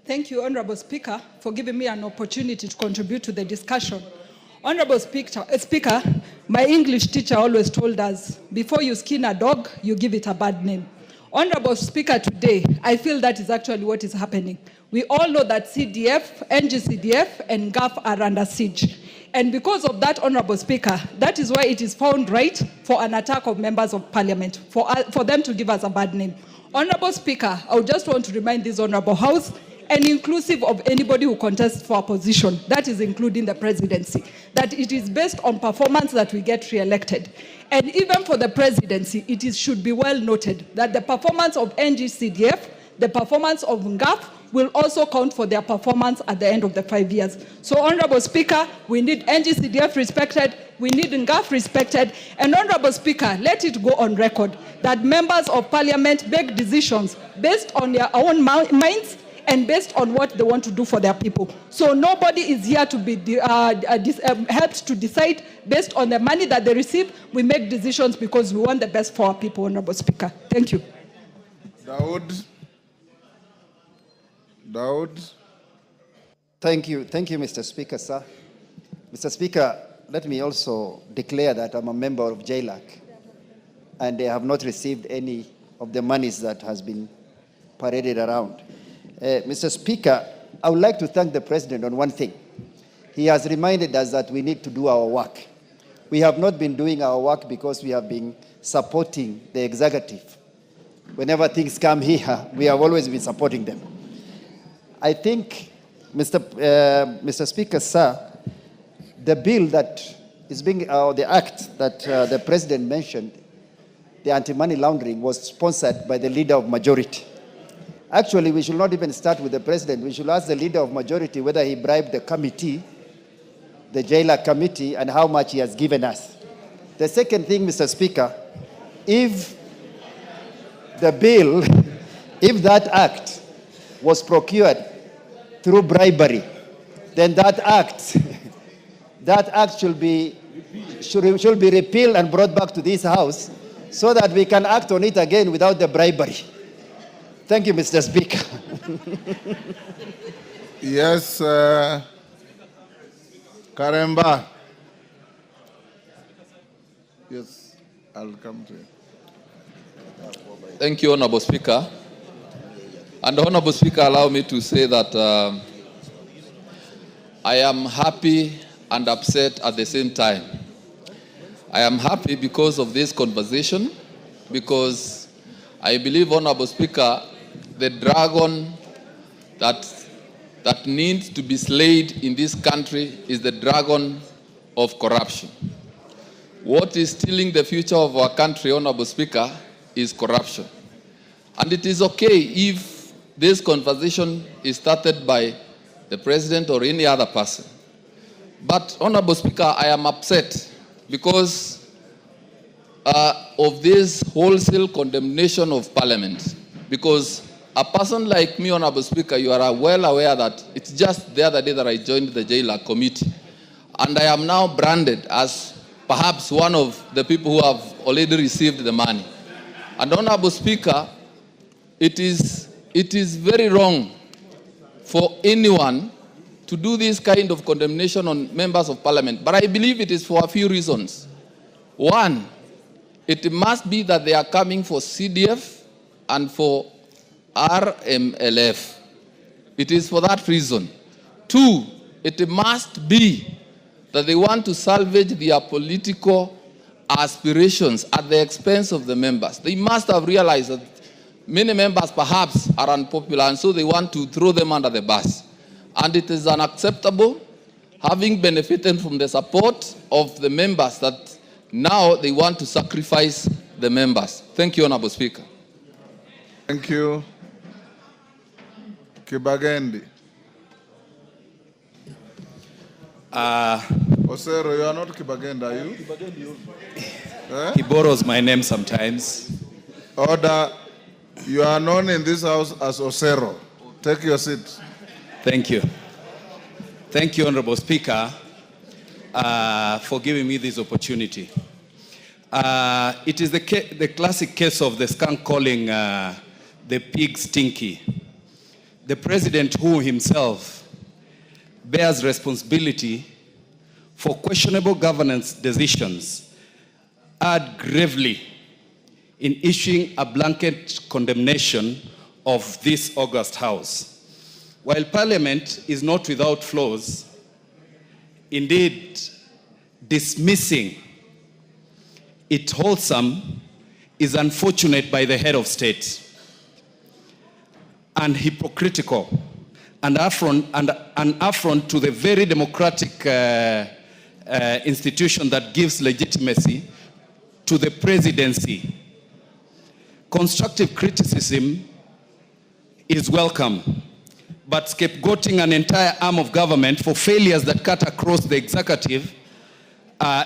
Thank you, Honorable Speaker, for giving me an opportunity to contribute to the discussion. Honorable Speaker, my English teacher always told us, before you skin a dog, you give it a bad name. Honorable Speaker, today, I feel that is actually what is happening. We all know that CDF, NGCDF, and GAF are under siege. And because of that, Honorable Speaker, that is why it is found right for an attack of members of Parliament, for them to give us a bad name. Honorable Speaker, I would just want to remind this Honorable House, and inclusive of anybody who contests for a position, that is including the presidency, that it is based on performance that we get re-elected. And even for the presidency, should be well noted that the performance of NGCDF, the performance of NGAF, will also count for their performance at the end of the 5 years. So, Honorable Speaker, we need NGCDF respected, we need NGAF respected, and Honorable Speaker, let it go on record that members of parliament make decisions based on their own minds and based on what they want to do for their people. So nobody is here to be helped to decide based on the money that they receive. We make decisions because we want the best for our people, Honorable Speaker. Thank you. Daud. Thank you, Mr. Speaker, sir. Mr. Speaker, let me also declare that I'm a member of JLAC, and they have not received any of the monies that has been paraded around. Mr. Speaker, I would like to thank the President on one thing. He has reminded us that we need to do our work. We have not been doing our work because we have been supporting the executive. Whenever things come here, we have always been supporting them. I think, Mr. Speaker, sir, the bill that is being, the act that the President mentioned, the anti-money laundering, was sponsored by the leader of majority. Actually, we should not even start with the President. We should ask the leader of majority whether he bribed the committee, the JLAC committee, and how much he has given us. The second thing, Mr. Speaker, if the bill, if that act was procured through bribery, then that act should be repealed and brought back to this House so that we can act on it again without the bribery. Thank you, Mr. Speaker. Yes, Karemba. Yes, I'll come to you. Thank you, Honorable Speaker. And Honorable Speaker, allow me to say that I am happy and upset at the same time. I am happy because of this conversation, because I believe, Honorable Speaker, the dragon that needs to be slayed in this country is the dragon of corruption. What is stealing the future of our country, Honorable Speaker, is corruption. And it is okay if this conversation is started by the President or any other person. But, Honorable Speaker, I am upset because of this wholesale condemnation of Parliament. Because a person like me, Honorable Speaker, you are well aware that it's just the other day that I joined the JLAC committee. And I am now branded as perhaps one of the people who have already received the money. And, Honorable Speaker, it is very wrong for anyone to do this kind of condemnation on members of Parliament. But I believe it is for a few reasons. One, it must be that they are coming for CDF and for RMLF. It is for that reason. Two, it must be that they want to salvage their political aspirations at the expense of the members. They must have realized that many members perhaps are unpopular, and so they want to throw them under the bus. And it is unacceptable, having benefited from the support of the members, that now they want to sacrifice the members. Thank you, Honorable Speaker. Thank you. Kibagendi. Osero, you are not Kibagendi, are you? He borrows my name sometimes. Order. You are known in this House as Osero. Take your seat. Thank you. Thank you, Honorable Speaker, for giving me this opportunity. It is the classic case of the skunk calling the pig stinky. The President, who himself bears responsibility for questionable governance decisions, erred gravely in issuing a blanket condemnation of this august House. While Parliament is not without flaws, indeed, dismissing it wholesome is unfortunate by the head of state and hypocritical. an affront to the very democratic institution that gives legitimacy to the presidency. Constructive criticism is welcome, but scapegoating an entire arm of government for failures that cut across the executive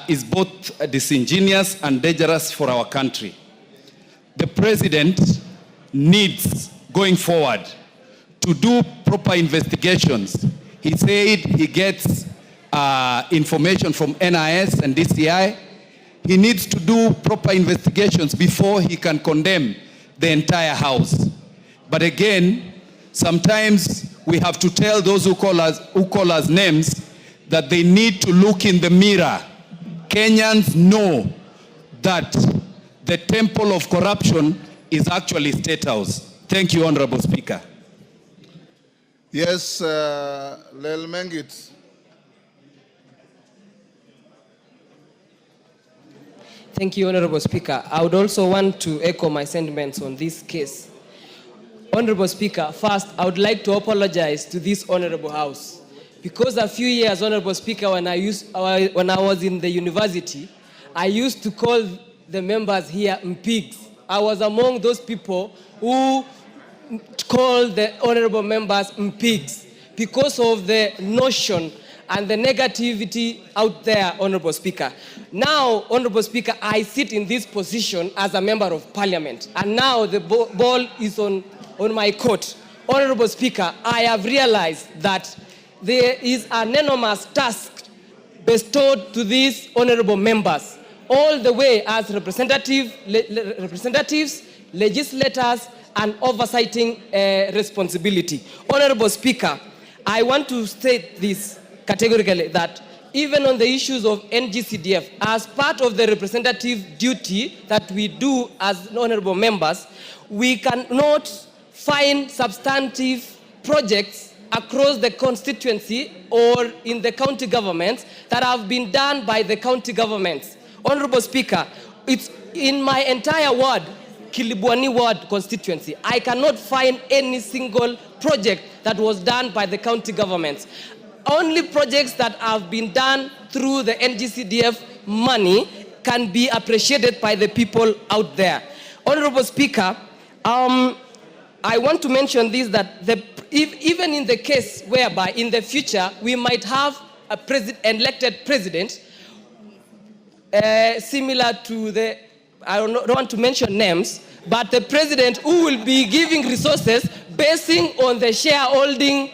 is both disingenuous and dangerous for our country. The president needs, going forward, to do proper investigations. He said he gets information from NIS and DCI. He needs to do proper investigations before he can condemn the entire house. But again, sometimes we have to tell those who call us names that they need to look in the mirror. Kenyans know that the temple of corruption is actually State House. Thank you, Honorable Speaker. Yes, Lel Mengit. Thank you, Honorable Speaker. I would also want to echo my sentiments on this case. Honorable Speaker, first, I would like to apologize to this Honorable House. Because a few years, Honorable Speaker, when I was in the university, I used to call the members here MPs. I was among those people who called the honorable members MPs because of the notion and the negativity out there, Honorable Speaker. Now, Honorable Speaker, I sit in this position as a member of Parliament, and now the ball is on my court. Honorable Speaker, I have realized that there is an enormous task bestowed to these honorable members, all the way as representatives, legislators, and oversighting responsibility. Honorable Speaker, I want to state this categorically, that even on the issues of NGCDF, as part of the representative duty that we do as honorable members, we cannot find substantive projects across the constituency or in the county governments that have been done by the county governments. Honorable Speaker, it's in my entire ward, Kilibwani ward constituency, I cannot find any single project that was done by the county governments. Only projects that have been done through the NGCDF money can be appreciated by the people out there. Honorable Speaker, I want to mention this, that even in the case whereby in the future we might have a elected president similar to the, I don't want to mention names, but the president who will be giving resources basing on the shareholding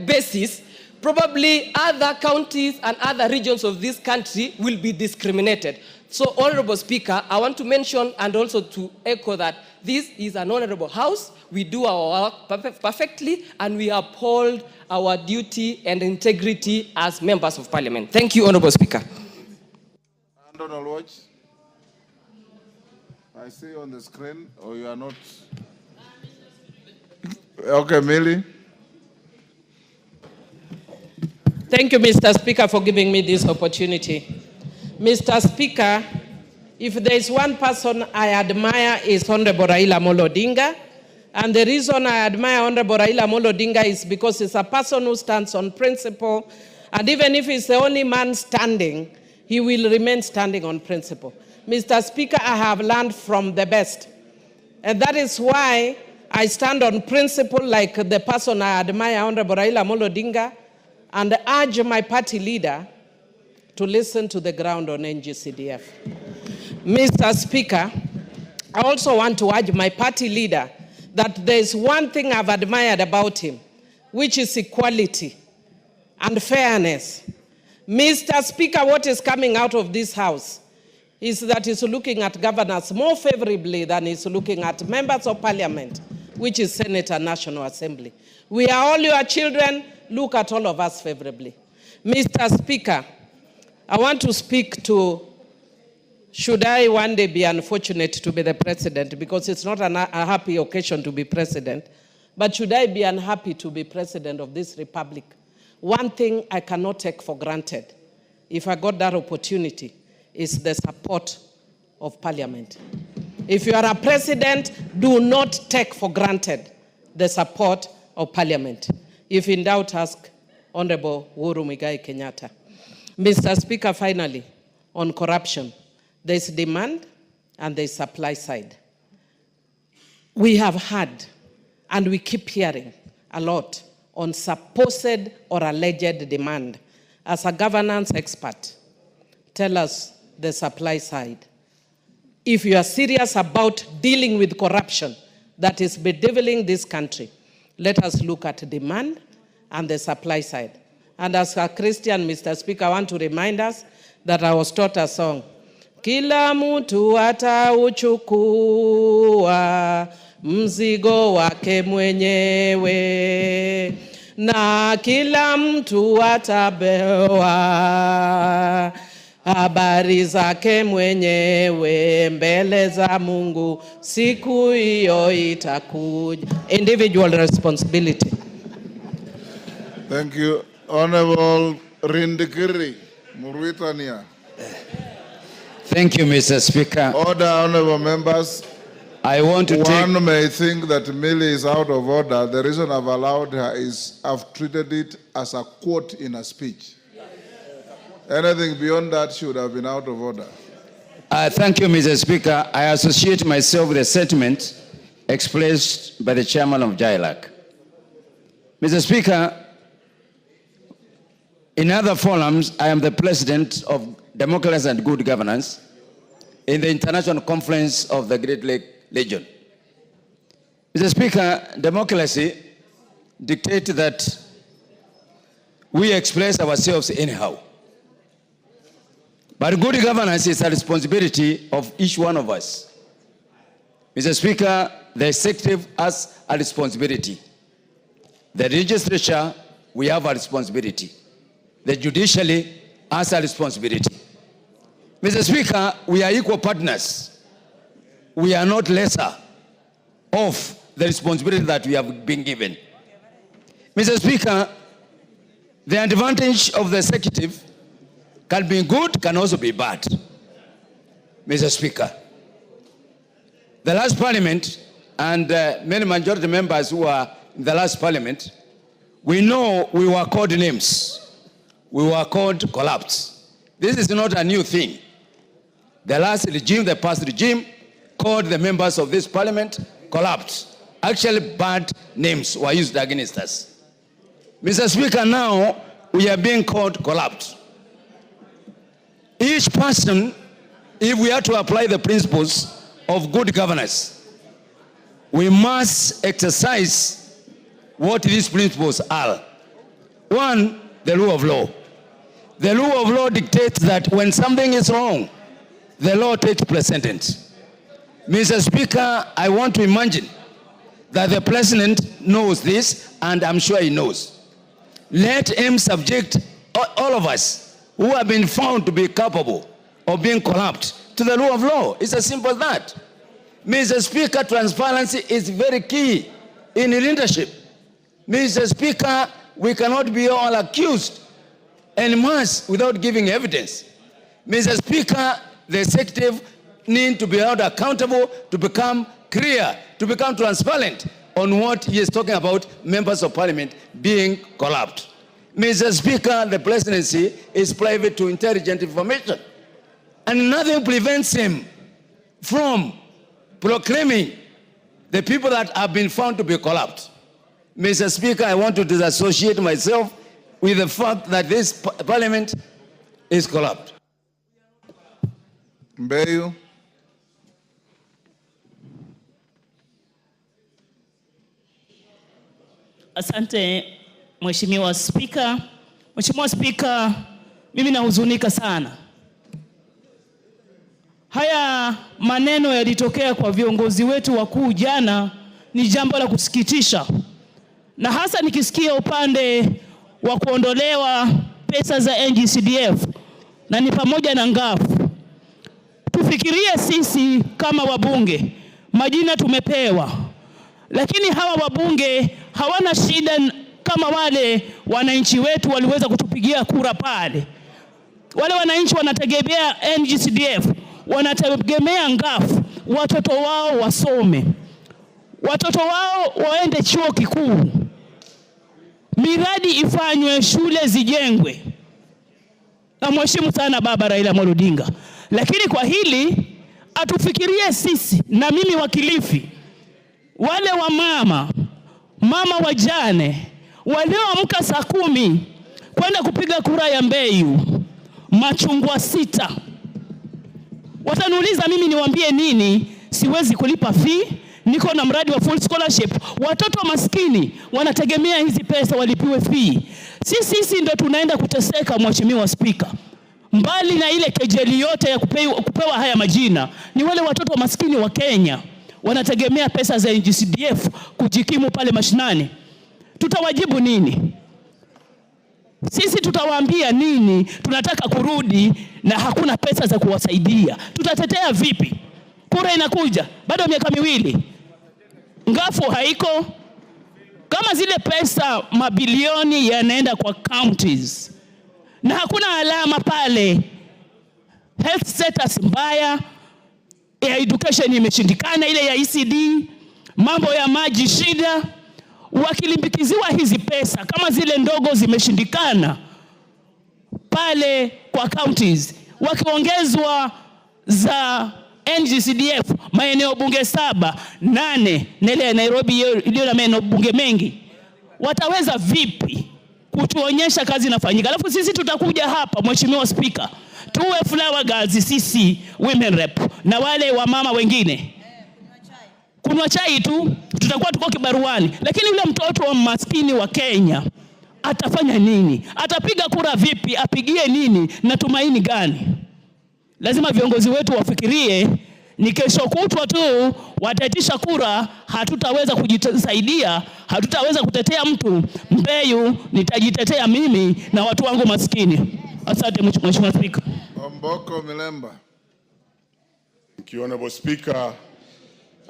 basis, probably other counties and other regions of this country will be discriminated. So, Honorable Speaker, I want to mention and also to echo that this is an honorable house. We do our work perfectly, and we uphold our duty and integrity as members of Parliament. Thank you, Honorable Speaker. Donald Watch, I see on the screen, or you are not? Okay, Millie. Thank you, Mr. Speaker, for giving me this opportunity. Mr. Speaker, if there is one person I admire is Honorable Raila Odinga, and the reason I admire Honorable Raila Odinga is because he's a person who stands on principle, and even if he's the only man standing, he will remain standing on principle. Mr. Speaker, I have learned from the best, and that is why I stand on principle like the person I admire, Honorable Raila Odinga, and urge my party leader to listen to the ground on NGCDF. Mr. Speaker, I also want to urge my party leader that there is one thing I've admired about him, which is equality and fairness. Mr. Speaker, what is coming out of this house is that he's looking at governors more favorably than he's looking at members of Parliament, which is Senate and National Assembly. We are all your children. Look at all of us favorably. Mr. Speaker, I want to speak to, should I one day be unfortunate to be the president, because it's not a happy occasion to be president, but should I be unhappy to be president of this republic? One thing I cannot take for granted, if I got that opportunity, is the support of Parliament. If you are a president, do not take for granted the support of Parliament. If in doubt, ask Honorable Uhuru Kenyatta. Mr. Speaker, finally, on corruption, there is demand and there is supply side. We have had, and we keep hearing a lot on supposed or alleged demand. As a governance expert, tell us the supply side. If you are serious about dealing with corruption that is bedeviling this country, let us look at demand and the supply side. And as a Christian, Mr. Speaker, I want to remind us that I was taught a song. Kila mtu atauchukua mzigo wake mwenyewe, na kila mtu atapewa habari zake mwenyewe mbele za Mungu, siku hiyo itakuja. Individual responsibility. Thank you. Honorable Rindikiri Muruitania. Thank you, Mr. Speaker. Order, honorable members. I want to One may think that Millie is out of order. The reason I've allowed her is I've treated it as a quote in a speech. Anything beyond that should have been out of order. Thank you, Mr. Speaker. I associate myself with the sentiment expressed by the chairman of JILAC. Mr. Speaker, in other forums, I am the president of Democracy and Good Governance in the International Conference of the Great Lake Region. Mr. Speaker, democracy dictates that we express ourselves anyhow. But good governance is a responsibility of each one of us. Mr. Speaker, the executive has a responsibility. The legislature, we have a responsibility. The judiciary has a responsibility. Mr. Speaker, we are equal partners. We are not lesser of the responsibility that we have been given. Mr. Speaker, the advantage of the executive can be good, can also be bad. Mr. Speaker, the last parliament and many majority members who are in the last parliament, we know we were called names. We were called collapse. This is not a new thing. The last regime, the past regime, called the members of this parliament collapse. Actually, bad names were used against us. Mr. Speaker, now we are being called collapse. Each person, if we are to apply the principles of good governance, we must exercise what these principles are. One, the rule of law. The rule of law dictates that when something is wrong, the law takes precedence. Mr. Speaker, I want to imagine that the president knows this, and I'm sure he knows. Let him subject all of us who have been found to be culpable of being corrupt to the rule of law. It's as simple as that. Mr. Speaker, transparency is very key in leadership. Mr. Speaker, we cannot be all accused en masse without giving evidence. Mr. Speaker, the executive need to be held accountable, to become clear, to become transparent on what he is talking about, members of parliament being corrupt. Mr. Speaker, the presidency is private to intelligent information, and nothing prevents him from proclaiming the people that have been found to be corrupt. Mr. Speaker, I want to disassociate myself with the fact that this parliament is corrupt. Mbeyu. Asante Mheshimiwa Spika. Mheshimiwa Spika, mimi nahuzunika sana. Haya maneno yalitokea kwa viongozi wetu wakuu jana, ni jambo la kusikitisha. Na hasa nikisikia upande wa kuondolewa pesa za NGCDF na ni pamoja na ngafu. Tufikirie sisi kama wabunge, majina tumepewa. Lakini hawa wabunge hawana shida kama wale wananchi wetu waliweza kutupigia kura pale. Wale wananchi wanategemea NGCDF, wanategemea ngafu, watoto wao wasome, watoto wao waende chuo kikuu. miradi ifanywe, shule zijengwe. Na mheshimu sana baba Raila Amolo Odinga. Lakini kwa hili atufikirie sisi, na mimi wa Kilifi, wale wa mama wajane walioamka saa 10 kwenda kupiga kura ya Mbeyu, machungwa 6. Wataniuliza mimi niwaambie nini? Siwezi kulipa fee, niko na mradi wa full scholarship. Watoto maskini wanategemea hizi pesa walipiwe fee. Sisi ndo tunaenda kuteseka, Mheshimiwa Spika. Mbali na ile kejeli yote ya kupewa haya majina, ni wale watoto maskini wa Kenya wanategemea pesa za NGCDF kujikimu pale mashinani. Tutawajibu nini? Sisi tutawaambia nini? Tunataka kurudi na hakuna pesa za kuwasaidia. Tutatetea vipi? Kura inakuja, bado miaka 2. Ngafu haiko. Kama zile pesa mabilioni yanaenda kwa counties na hakuna alama pale, health status mbaya, ya education imeshindikana, ile ya ECD, mambo ya maji shida, wakilimbikiziwa hizi pesa kama zile ndogo zimeshindikana pale kwa counties, wakiongezwa za NGCDF maeneo bunge 7, 8 na ile ya Nairobi iliyo na maeneo bunge mengi, wataweza vipi kutuonyesha kazi inafanyika? Alafu sisi tutakuja hapa, Mheshimiwa Speaker, tuwe flower girls sisi women rep na wale wa mama wengine kunywa chai tu, tutakuwa tuko kibaruani. Lakini yule mtoto wa maskini wa Kenya atafanya nini? Atapiga kura vipi? Apigie nini? Na tumaini gani? Lazima viongozi wetu wafikirie, ni kesho kutwa tu wataitisha kura, hatutaweza kujisaidia, hatutaweza kutetea mtu. Mbeyu nitajitetea mimi na watu wangu maskini. Asante Mheshimiwa Speaker. Omboko Milemba. Thank you, Honorable Speaker.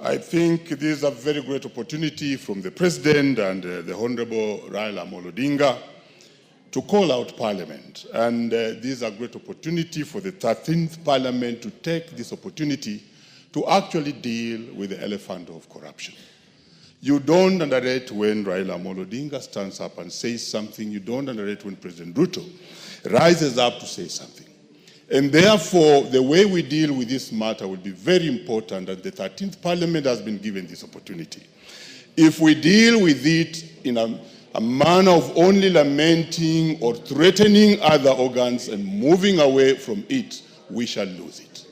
I think this is a very great opportunity from the President and the Honorable Raila Amolo Odinga to call out Parliament. And this is a great opportunity for the 13th Parliament to take this opportunity to actually deal with the elephant of corruption. You don't underrate when Raila Amolo Odinga stands up and says something. You don't underrate when President Ruto rises up to say something. And therefore, the way we deal with this matter will be very important, and the 13th Parliament has been given this opportunity. If we deal with it in a manner of only lamenting or threatening other organs and moving away from it, we shall lose it.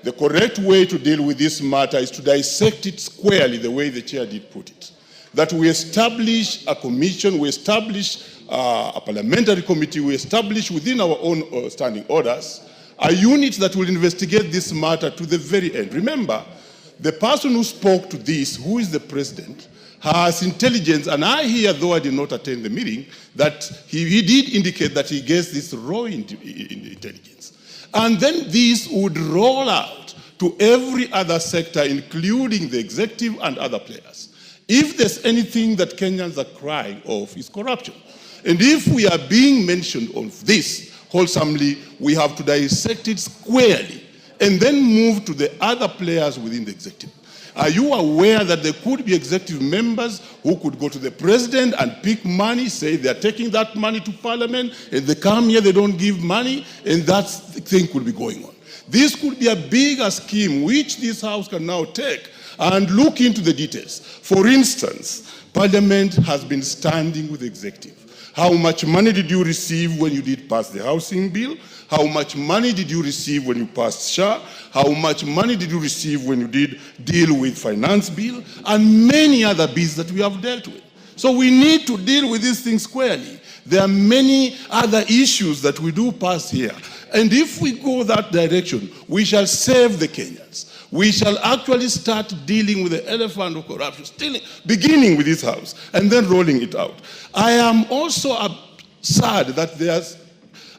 The correct way to deal with this matter is to dissect it squarely, the way the chair did put it. That we establish a commission, we establish a parliamentary committee, we establish within our own standing orders a unit that will investigate this matter to the very end. Remember, the person who spoke to this, who is the President, has intelligence, and I hear, though I did not attend the meeting, that he did indicate that he gets this raw intelligence. And then this would roll out to every other sector, including the executive and other players. If there's anything that Kenyans are crying of, is corruption. And if we are being mentioned of this wholesomely, we have to dissect it squarely and then move to the other players within the executive. Are you aware that there could be executive members who could go to the President and pick money, say they're taking that money to Parliament, and they come here, they don't give money, and that thing could be going on. This could be a bigger scheme which this House can now take and look into the details. For instance, Parliament has been standing with the executive. How much money did you receive when you did pass the housing bill? How much money did you receive when you passed SHA? How much money did you receive when you did deal with finance bill? And many other bills that we have dealt with. So we need to deal with these things squarely. There are many other issues that we do pass here. And if we go that direction, we shall save the Kenyans. We shall actually start dealing with the elephant of corruption, beginning with this House and then rolling it out. I am also sad that there's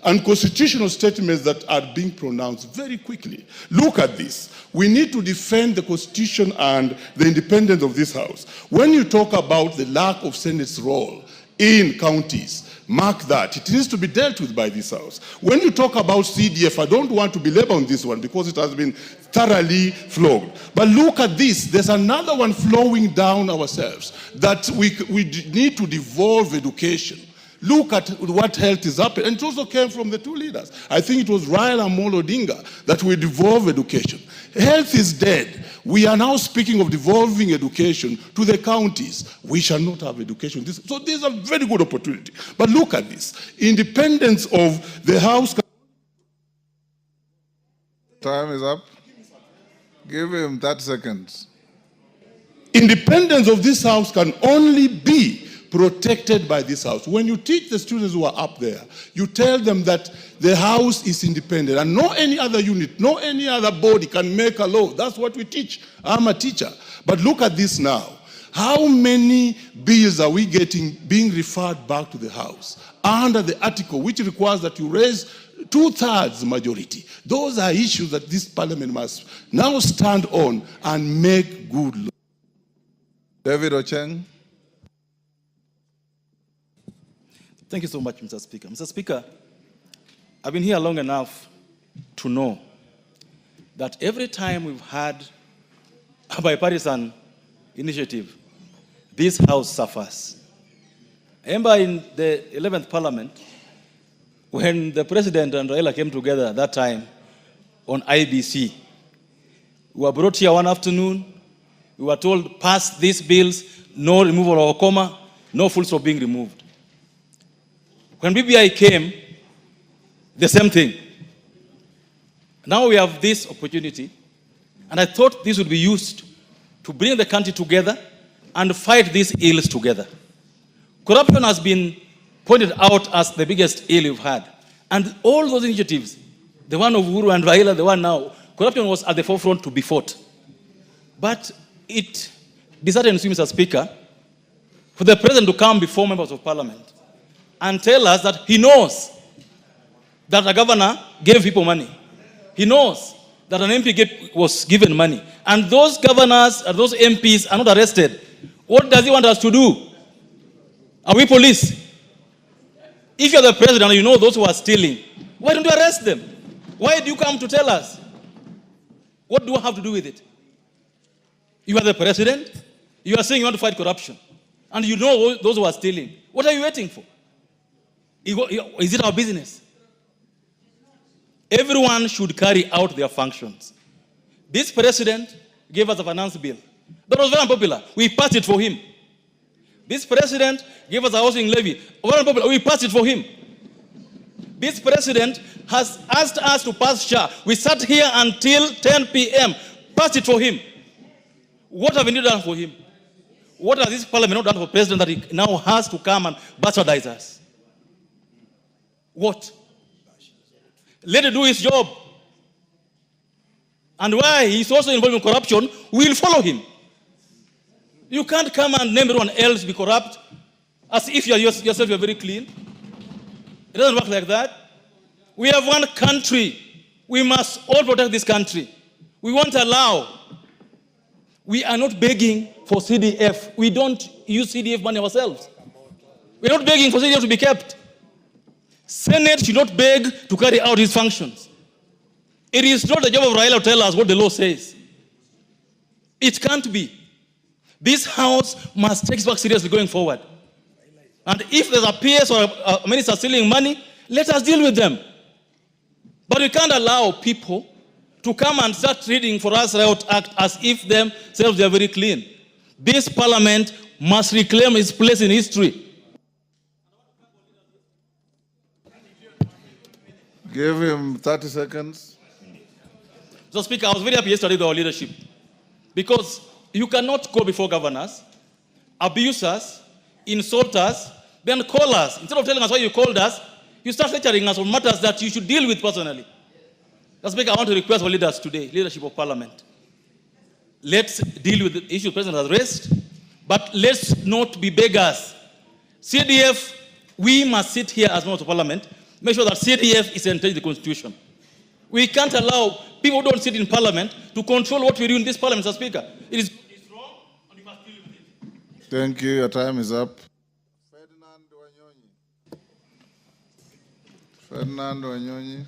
unconstitutional statements that are being pronounced very quickly. Look at this. We need to defend the Constitution and the independence of this House. When you talk about the lack of Senate's role in counties, mark that. It needs to be dealt with by this House. When you talk about CDF, I don't want to belabor on this one because it has been thoroughly flogged. But look at this. There's another one flowing down ourselves, that we need to devolve education Look at what health is happening. And it also came from the two leaders. I think it was Raila and Odinga that we devolve education. Health is dead. We are now speaking of devolving education to the counties. We shall not have education. So this is a very good opportunity. But look at this. Independence of the House. Time is up. Give him 30 seconds. Independence of this House can only be protected by this House. When you teach the students who are up there, you tell them that the House is independent and no any other unit, no any other body can make a law. That's what we teach. I'm a teacher. But look at this now. How many bills are we getting being referred back to the House under the article which requires that you raise 2/3 majority? Those are issues that this parliament must now stand on and make good law. David Ocheng. Thank you so much, Mr. Speaker. Mr. Speaker, I've been here long enough to know that every time we've had a bipartisan initiative, this House suffers. I remember in the 11th Parliament, when the President and Raila came together that time on IBC, we were brought here one afternoon, we were told, pass these bills, no removal of a comma, no full stop being removed. When BBI came, the same thing. Now we have this opportunity, and I thought this would be used to bring the country together and fight these ills together. Corruption has been pointed out as the biggest ill we've had. And all those initiatives, the one of Uhuru and Raila, the one now, corruption was at the forefront to be fought. But it disheartens me, Mr. Speaker, for the President to come before members of Parliament and tell us that he knows that a governor gave people money. He knows that an MP was given money. And those governors, those MPs are not arrested. What does he want us to do? Are we police? If you're the president and you know those who are stealing, why don't you arrest them? Why do you come to tell us? What do I have to do with it? You are the president. You are saying you want to fight corruption. And you know those who are stealing. What are you waiting for? Is it our business? Everyone should carry out their functions. This president gave us a finance bill. That was very unpopular. We passed it for him. This president gave us a housing levy. Very unpopular. We passed it for him. This president has asked us to pass SHA. We sat here until 10 p.m. Passed it for him. What have we done for him? What has this parliament not done for president that he now has to come and bastardize us? What? Let him do his job. And why he's also involved in corruption, we'll follow him. You can't come and name everyone else be corrupt as if yourself you're very clean. It doesn't work like that. We have one country. We must all protect this country. We won't allow. We are not begging for CDF. We don't use CDF money ourselves. We're not begging for CDF to be kept. Senate should not beg to carry out its functions. It is not the job of Raila to tell us what the law says. It can't be. This House must take it back seriously going forward. And if there's a PS or a minister stealing money, let us deal with them. But we can't allow people to come and start reading for us Riot Act as if themselves they are very clean. This parliament must reclaim its place in history. Give him 30 seconds. So, Speaker, I was very happy yesterday with our leadership. Because you cannot go before governors, abuse us, insult us, then call us. Instead of telling us why you called us, you start lecturing us on matters that you should deal with personally. That's Speaker, I want to request our leaders today, leadership of Parliament. Let's deal with the issue the President has raised, but let's not be beggars. CDF, we must sit here as members of Parliament, make sure that CDF is entered in the Constitution. We can't allow people who don't sit in Parliament to control what we do in this Parliament, Mr. Speaker. It's wrong, and we must deal with it. Thank you. Your time is up. Ferdinand Wanyonyi.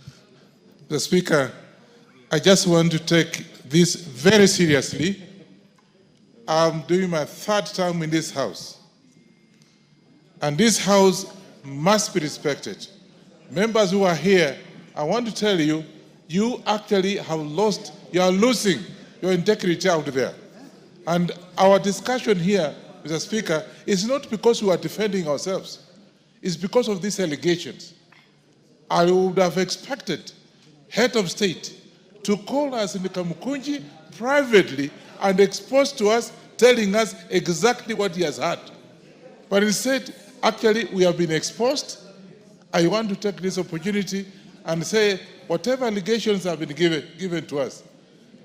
The Speaker, I just want to take this very seriously. I'm doing my third term in this House. And this House must be respected. Members who are here, I want to tell you, you actually have lost, you are losing your integrity out there. And our discussion here, Mr. Speaker, is not because we are defending ourselves. It's because of these allegations. I would have expected head of state to call us in the Kamukunji privately and expose to us, telling us exactly what he has heard. But instead, actually, we have been exposed. I want to take this opportunity and say whatever allegations have been given to us.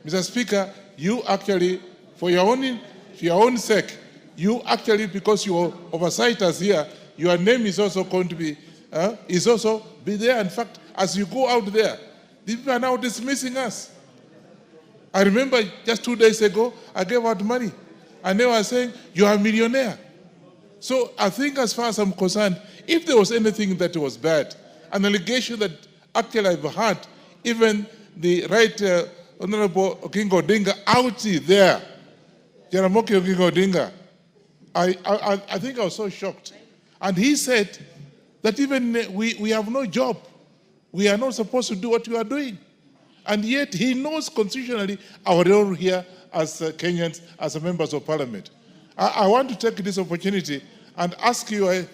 Mr. Speaker, you actually, for your own sake, you actually, because you oversight us here, your name is also going to be, be there. In fact, as you go out there, people are now dismissing us. I remember just 2 days ago, I gave out money, and they were saying, you are a millionaire. So I think as far as I'm concerned, if there was anything that was bad, an allegation that actually I've heard, even the right Honorable Oginga Odinga out there, Jaramogi Oginga Odinga, I think I was so shocked. And he said that even we have no job. We are not supposed to do what we are doing. And yet he knows constitutionally our role here as Kenyans, as members of parliament. I want to take this opportunity and ask you,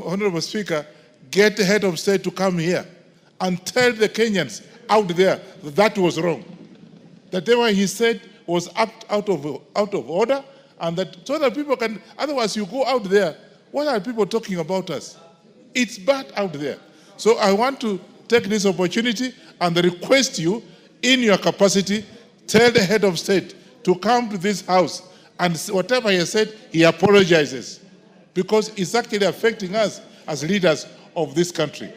Honorable Speaker, get the head of state to come here and tell the Kenyans out there that that was wrong. That what he said was out of order, and that so that people can, otherwise you go out there, what are people talking about us? It's bad out there. So I want to take this opportunity and request you, in your capacity, tell the head of state to come to this house, and whatever he has said, he apologizes, because it's actually affecting us as leaders of this country.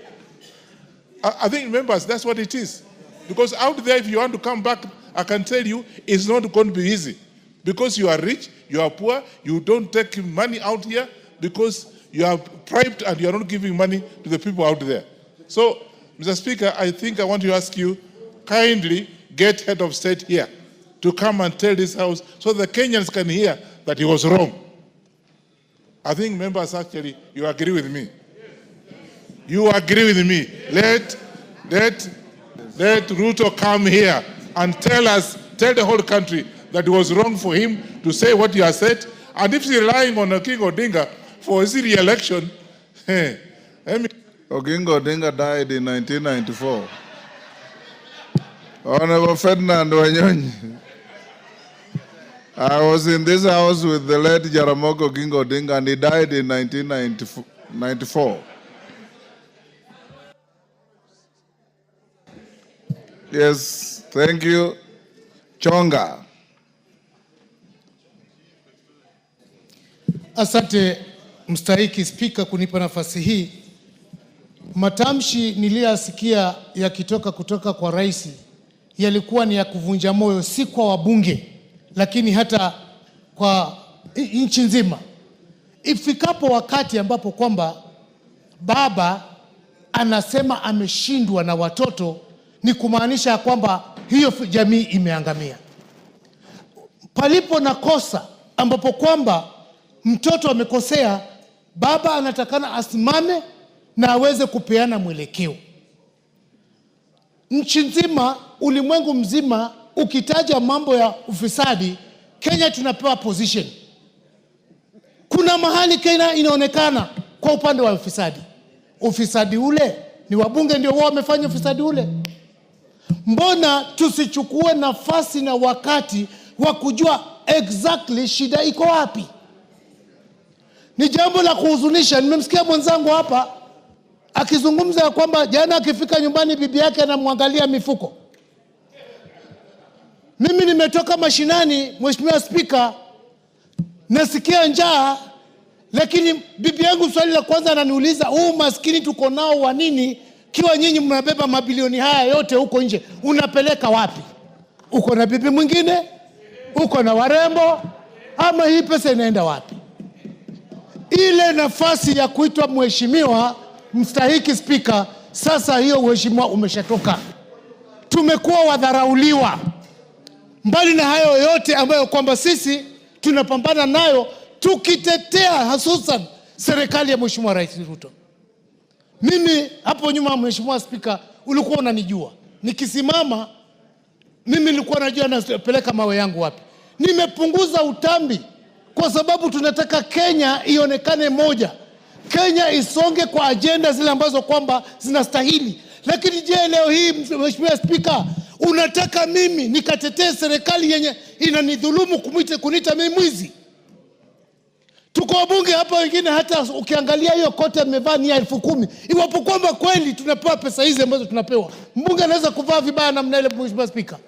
I think, members, that's what it is. Because out there, if you want to come back, I can tell you, it's not going to be easy. Because you are rich, you are poor, you don't take money out here because you are bribed and you are not giving money to the people out there. So, Mr. Speaker, I think I want to ask you, kindly get head of state here to come and tell this house so the Kenyans can hear that he was wrong. I think, members, actually, you agree with me. You agree with me. Let Ruto come here and tell the whole country that it was wrong for him to say what he has said. And if he's relying on Oginga Odinga for his re-election, Oginga Odinga died in 1994. Honorable Ferdinand Wanyonyi, I was in this house with the late Jaramogi Oginga Odinga, and he died in 1994. Yes, thank you. Chonga. Asante mstahiki Spika kunipa nafasi hii. Matamshi niliyasikia yakitoka kutoka kwa rais yalikuwa ni ya kuvunja moyo, si kwa wabunge lakini hata kwa nchi nzima. Ifikapo wakati ambapo kwamba baba anasema ameshindwa na watoto, ni kumaanisha kwamba hiyo jamii imeangamia. Palipo na kosa ambapo kwamba mtoto amekosea, baba anatakana asimame na aweze kupeana mwelekeo. Nchi nzima, ulimwengu mzima, ukitaja mambo ya ufisadi, Kenya tunapewa position. Kuna mahali Kenya inaonekana kwa upande wa ufisadi. Ufisadi ule ni wabunge ndio wao wamefanya ufisadi ule. Mbona tusichukue nafasi na wakati wa kujua exactly shida iko wapi? Ni jambo la kuhuzunisha. Nimemsikia mwenzangu hapa akizungumza kwamba jana akifika nyumbani bibi yake anamwangalia mifuko. Mimi nimetoka mashinani, Mheshimiwa Spika, nasikia njaa, lakini bibi yangu swali la kwanza ananiuliza, huu maskini tuko nao wa nini kiwa nyinyi mnabeba mabilioni haya yote huko nje, unapeleka wapi? Uko na bibi mwingine? Uko na warembo? Ama hii pesa inaenda wapi? Ile nafasi ya kuitwa mheshimiwa mstahiki Spika, sasa hiyo mheshimiwa umeshatoka. Tumekuwa wadharauliwa. Mbali na hayo yote ambayo kwamba sisi tunapambana nayo, tukitetea hususan serikali ya Mheshimiwa Rais Ruto. Mimi hapo nyuma, Mheshimiwa Spika, ulikuwa unanijua. Nikisimama mimi nilikuwa najua napeleka mawe yangu wapi. Nimepunguza utambi kwa sababu tunataka Kenya ionekane moja. Kenya isonge kwa agenda zile ambazo kwamba zinastahili. Lakini je, leo hii Mheshimiwa Spika, unataka mimi nikatetee serikali yenye inanidhulumu kunita mimi mwizi? Tuko wabunge hapa wengine, hata ukiangalia hiyo kote amevaa ni 10,000. Iwapo kwamba kweli tunapewa pesa hizi ambazo tunapewa, mbunge anaweza kuvaa vibaya namna ile? Mheshimiwa Spika,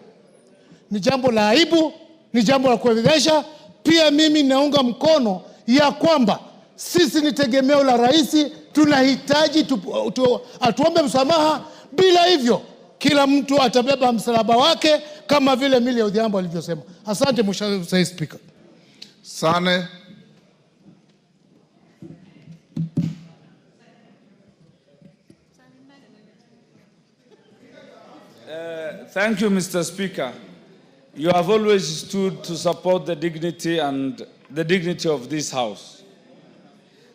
ni jambo la aibu, ni jambo la kuelewesha. Pia mimi naunga mkono ya kwamba sisi ni tegemeo la rais, tunahitaji atuombe msamaha. Bila hivyo kila mtu atabeba msalaba wake, kama vile Millie Odhiambo alivyosema. Asante Mheshimiwa Spika. Sane. Thank you, Mr. Speaker. You have always stood to support the dignity of this House.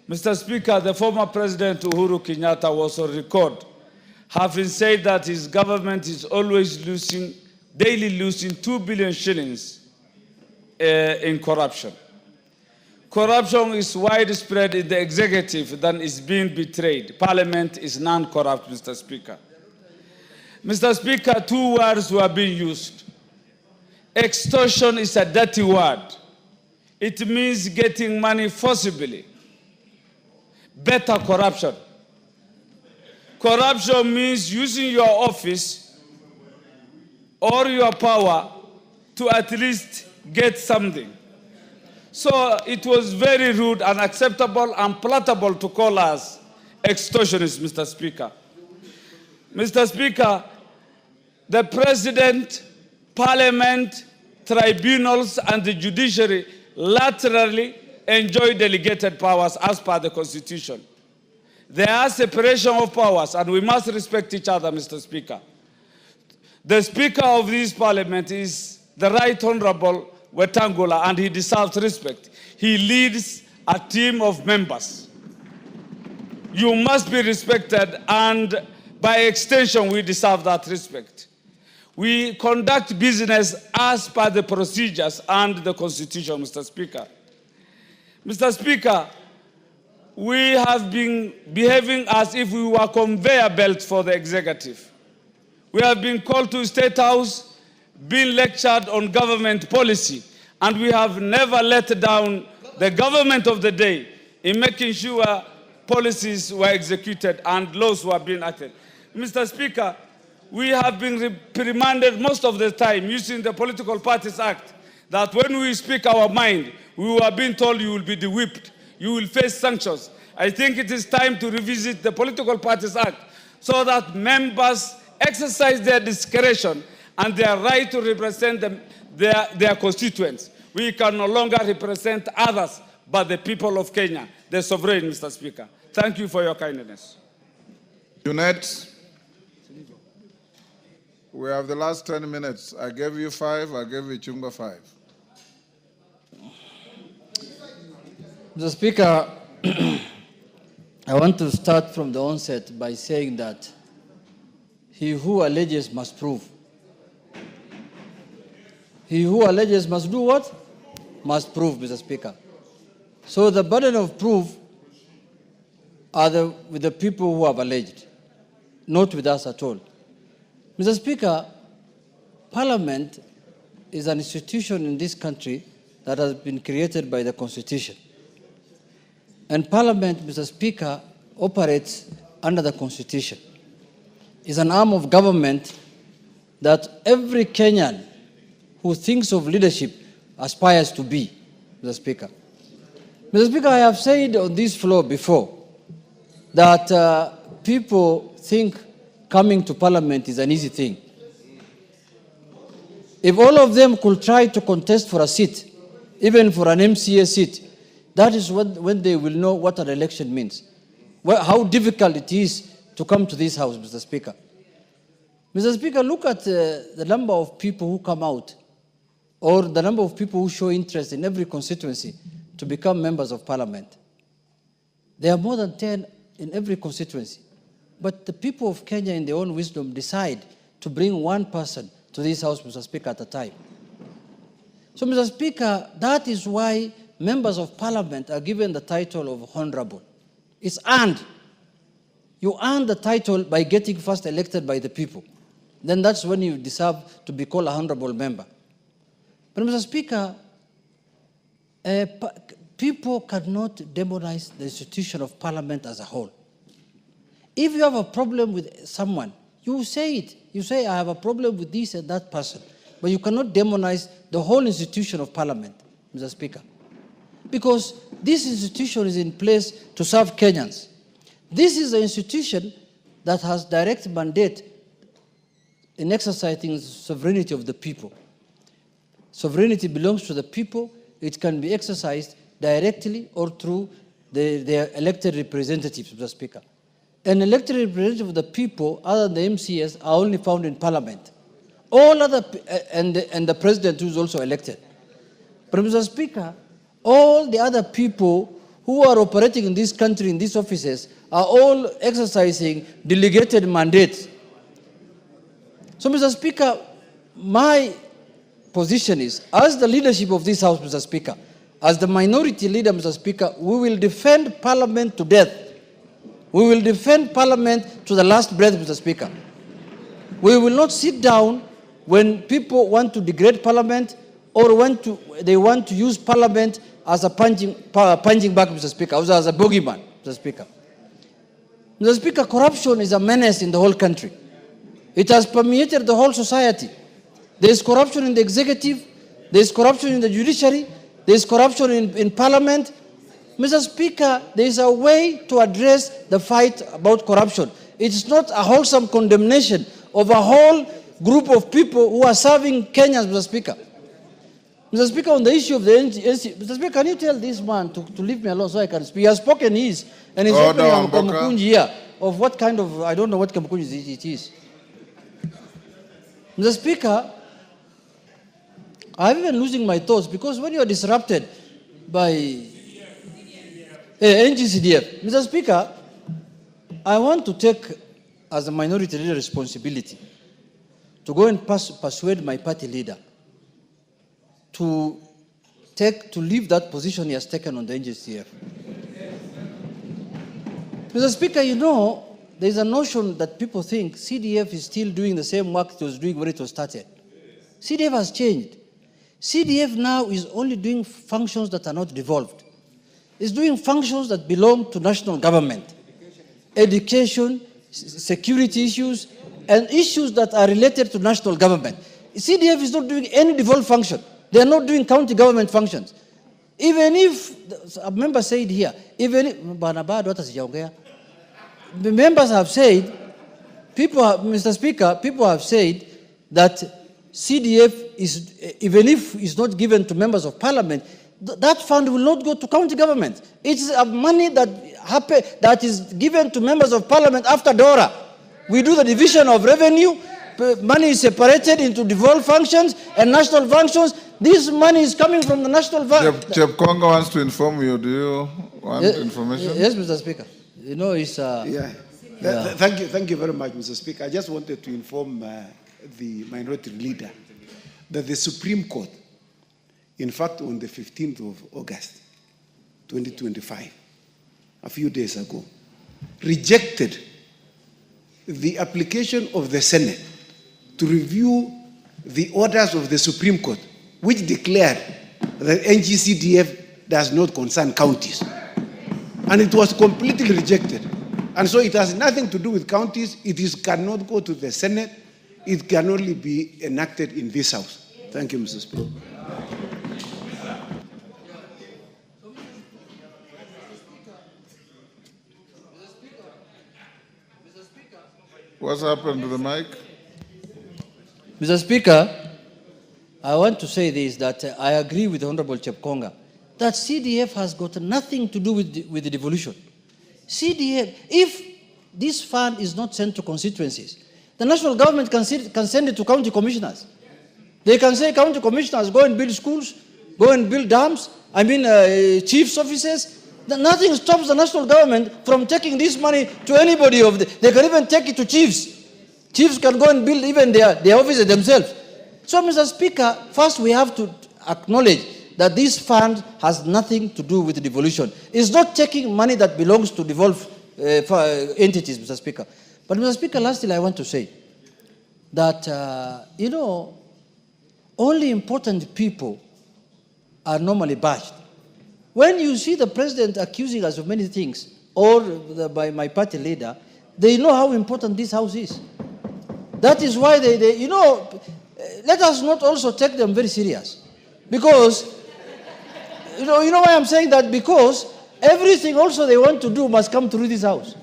Mr. Speaker, the former President Uhuru Kenyatta was on record having said that his government is always daily losing 2 billion shillings in corruption. Corruption is widespread in the executive than is being betrayed. Parliament is non-corrupt, Mr. Speaker. Mr. Speaker, 2 words were being used. Extortion is a dirty word. It means getting money forcibly. Better corruption. Corruption means using your office or your power to at least get something. So it was very rude, unacceptable, unpalatable to call us extortionists, Mr. Speaker. Mr. Speaker, the President, Parliament, tribunals, and the judiciary laterally enjoy delegated powers as per the Constitution. There are separation of powers, and we must respect each other, Mr. Speaker. The Speaker of this Parliament is the Right Honorable Wetangula, and he deserves respect. He leads a team of members. You must be respected, and by extension, we deserve that respect. We conduct business as per the procedures and the Constitution, Mr. Speaker. Mr. Speaker, we have been behaving as if we were conveyor belts for the executive. We have been called to State House, been lectured on government policy, and we have never let down the government of the day in making sure policies were executed and laws were being acted. Mr. Speaker, we have been reprimanded most of the time using the Political Parties Act, that when we speak our mind, we were being told you will be whipped, you will face sanctions. I think it is time to revisit the Political Parties Act so that members exercise their discretion and their right to represent their constituents. We can no longer represent others but the people of Kenya, the sovereign, Mr. Speaker. Thank you for your kindness. Unit, we have the last 10 minutes. I gave you 5, I gave you Chunga 5. Mr. Speaker, I want to start from the onset by saying that he who alleges must prove. He who alleges must do what? Must prove, Mr. Speaker. So the burden of proof are with the people who have alleged, not with us at all. Mr. Speaker, Parliament is an institution in this country that has been created by the Constitution. And Parliament, Mr. Speaker, operates under the Constitution. It's an arm of government that every Kenyan who thinks of leadership aspires to be, Mr. Speaker. Mr. Speaker, I have said on this floor before that people think coming to Parliament is an easy thing. If all of them could try to contest for a seat, even for an MCA seat, that is when they will know what an election means. How difficult it is to come to this House, Mr. Speaker. Mr. Speaker, look at the number of people who come out, or the number of people who show interest in every constituency to become members of Parliament. There are more than 10 in every constituency. But the people of Kenya, in their own wisdom, decide to bring one person to this House, Mr. Speaker, at a time. So, Mr. Speaker, that is why members of parliament are given the title of honorable. It's earned. You earn the title by getting first elected by the people. Then that's when you deserve to be called a honorable member. But, Mr. Speaker, people cannot demonize the institution of parliament as a whole. If you have a problem with someone, you say it. You say, I have a problem with this and that person. But you cannot demonize the whole institution of parliament, Mr. Speaker. Because this institution is in place to serve Kenyans. This is an institution that has direct mandate in exercising the sovereignty of the people. Sovereignty belongs to the people. It can be exercised directly or through their elected representatives, Mr. Speaker. An elected representative of the people, other than the MCS, are only found in parliament. All other, and the president who is also elected. But, Mr. Speaker, all the other people who are operating in this country, in these offices, are all exercising delegated mandates. So, Mr. Speaker, my position is, as the leadership of this House, Mr. Speaker, as the minority leader, Mr. Speaker, we will defend Parliament to death. We will defend Parliament to the last breath, Mr. Speaker. We will not sit down when people want to degrade Parliament or they want to use Parliament as a punching bag, Mr. Speaker, as a bogeyman, Mr. Speaker. Mr. Speaker, corruption is a menace in the whole country. It has permeated the whole society. There is corruption in the executive, there is corruption in the judiciary, there is corruption in Parliament. Mr. Speaker, there is a way to address the fight about corruption. It is not a wholesome condemnation of a whole group of people who are serving Kenyans, Mr. Speaker. Mr. Speaker, on the issue of the NGC, Mr. Speaker, can you tell this man to leave me alone so I can speak? He has spoken his, and he's opening on Kumekucha here of what kind of, I don't know what Kumekucha it is. Mr. Speaker, I'm even losing my thoughts because when you are disrupted by NGCDF, Mr. Speaker, I want to take, as a minority leader, responsibility to go and persuade my party leader to leave that position he has taken on the NGCF. Mr. Speaker, you know, there is a notion that people think CDF is still doing the same work it was doing when it was started. CDF has changed. CDF now is only doing functions that are not devolved. It's doing functions that belong to national government. Education, security issues, and issues that are related to national government. CDF is not doing any devolved function. They are not doing county government functions. Even if, a member said here, even if, the members have said, Mr. Speaker, people have said that CDF is, even if it's not given to members of parliament, that fund will not go to county government. It's money that is given to members of parliament after DORA. We do the division of revenue. Money is separated into devolved functions and national functions. This money is coming from the national fund. Chepkonga wants to inform you. Do you want information? Yes, Mr. Speaker. You know, it's... Thank you very much, Mr. Speaker. I just wanted to inform the minority leader that the Supreme Court, in fact, on the 15th of August, 2025, a few days ago, rejected the application of the Senate to review the orders of the Supreme Court, which declared that NGCDF does not concern counties. And it was completely rejected. And so it has nothing to do with counties. It cannot go to the Senate. It can only be enacted in this House. Thank you, Mr. Speaker. What's happened to the mic? Mr. Speaker, I want to say this, that I agree with Honorable Chepkonga, that CDF has got nothing to do with the devolution. CDF, if this fund is not sent to constituencies, the national government can send it to county commissioners. They can say, county commissioners, go and build schools, go and build dams, chief's offices, Nothing stops the national government from taking this money to anybody they can even take it to chiefs. Chiefs can go and build even their offices themselves. So, Mr. Speaker, first we have to acknowledge that this fund has nothing to do with devolution. It's not taking money that belongs to devolved entities, Mr. Speaker. But, Mr. Speaker, lastly, I want to say that, only important people are normally bashed. When you see the president accusing us of many things, or by my party leader, they know how important this house is. That is why let us not also take them very serious. Because, you know why I'm saying that? Because everything also they want to do must come through this house.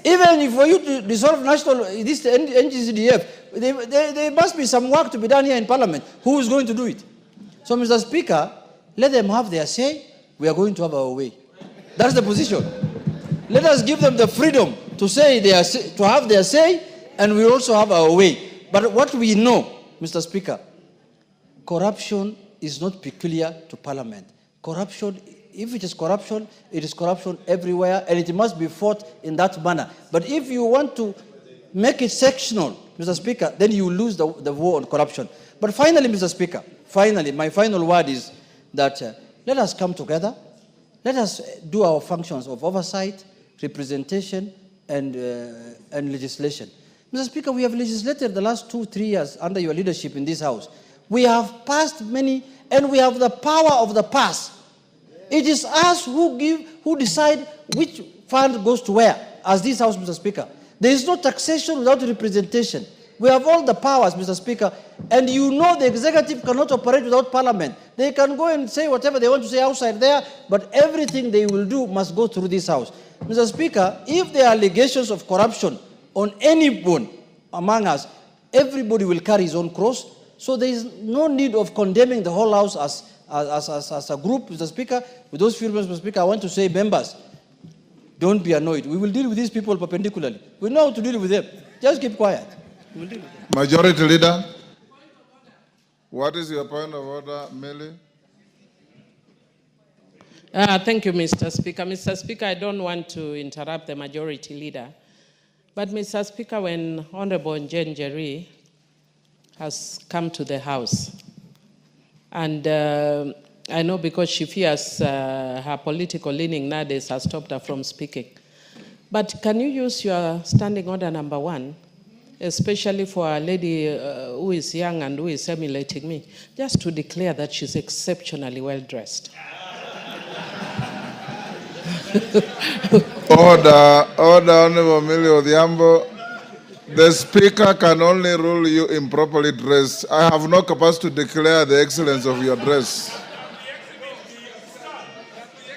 Even if for you to dissolve this NGCDF, there must be some work to be done here in Parliament. Who is going to do it? So, Mr. Speaker, let them have their say. We are going to have our way. That's the position. Let us give them the freedom to have their say, and we also have our way. But what we know, Mr. Speaker, corruption is not peculiar to Parliament. Corruption, if it is corruption everywhere, and it must be fought in that manner. But if you want to make it sectional, Mr. Speaker, then you lose the war on corruption. But finally, Mr. Speaker, my final word is that let us come together. Let us do our functions of oversight, representation, and legislation. Mr. Speaker, we have legislated the last 2-3 years under your leadership in this House. We have passed many, and we have the power of the pass. It is us who decide which fund goes to where, as this House, Mr. Speaker. There is no taxation without representation. We have all the powers, Mr. Speaker, and the executive cannot operate without Parliament. They can go and say whatever they want to say outside there, but everything they will do must go through this House. Mr. Speaker, if there are allegations of corruption on anyone among us, everybody will carry his own cross, so there is no need of condemning the whole House as a group, Mr. Speaker. With those few words, Mr. Speaker, I want to say, members, don't be annoyed. We will deal with these people perpendicularly. We know how to deal with them. Just keep quiet. Majority Leader, what is your point of order, Millie? Thank you, Mr. Speaker. Mr. Speaker, I don't want to interrupt the Majority Leader, but Mr. Speaker, when Honorable Njenjeri has come to the House, and I know because she fears her political leaning nowadays has stopped her from speaking, but can you use your standing order number 1, especially for a lady who is young and who is emulating me, just to declare that she's exceptionally well dressed? Order, Honorable Millie Odhiambo. The Speaker can only rule you improperly dressed. I have no capacity to declare the excellence of your dress.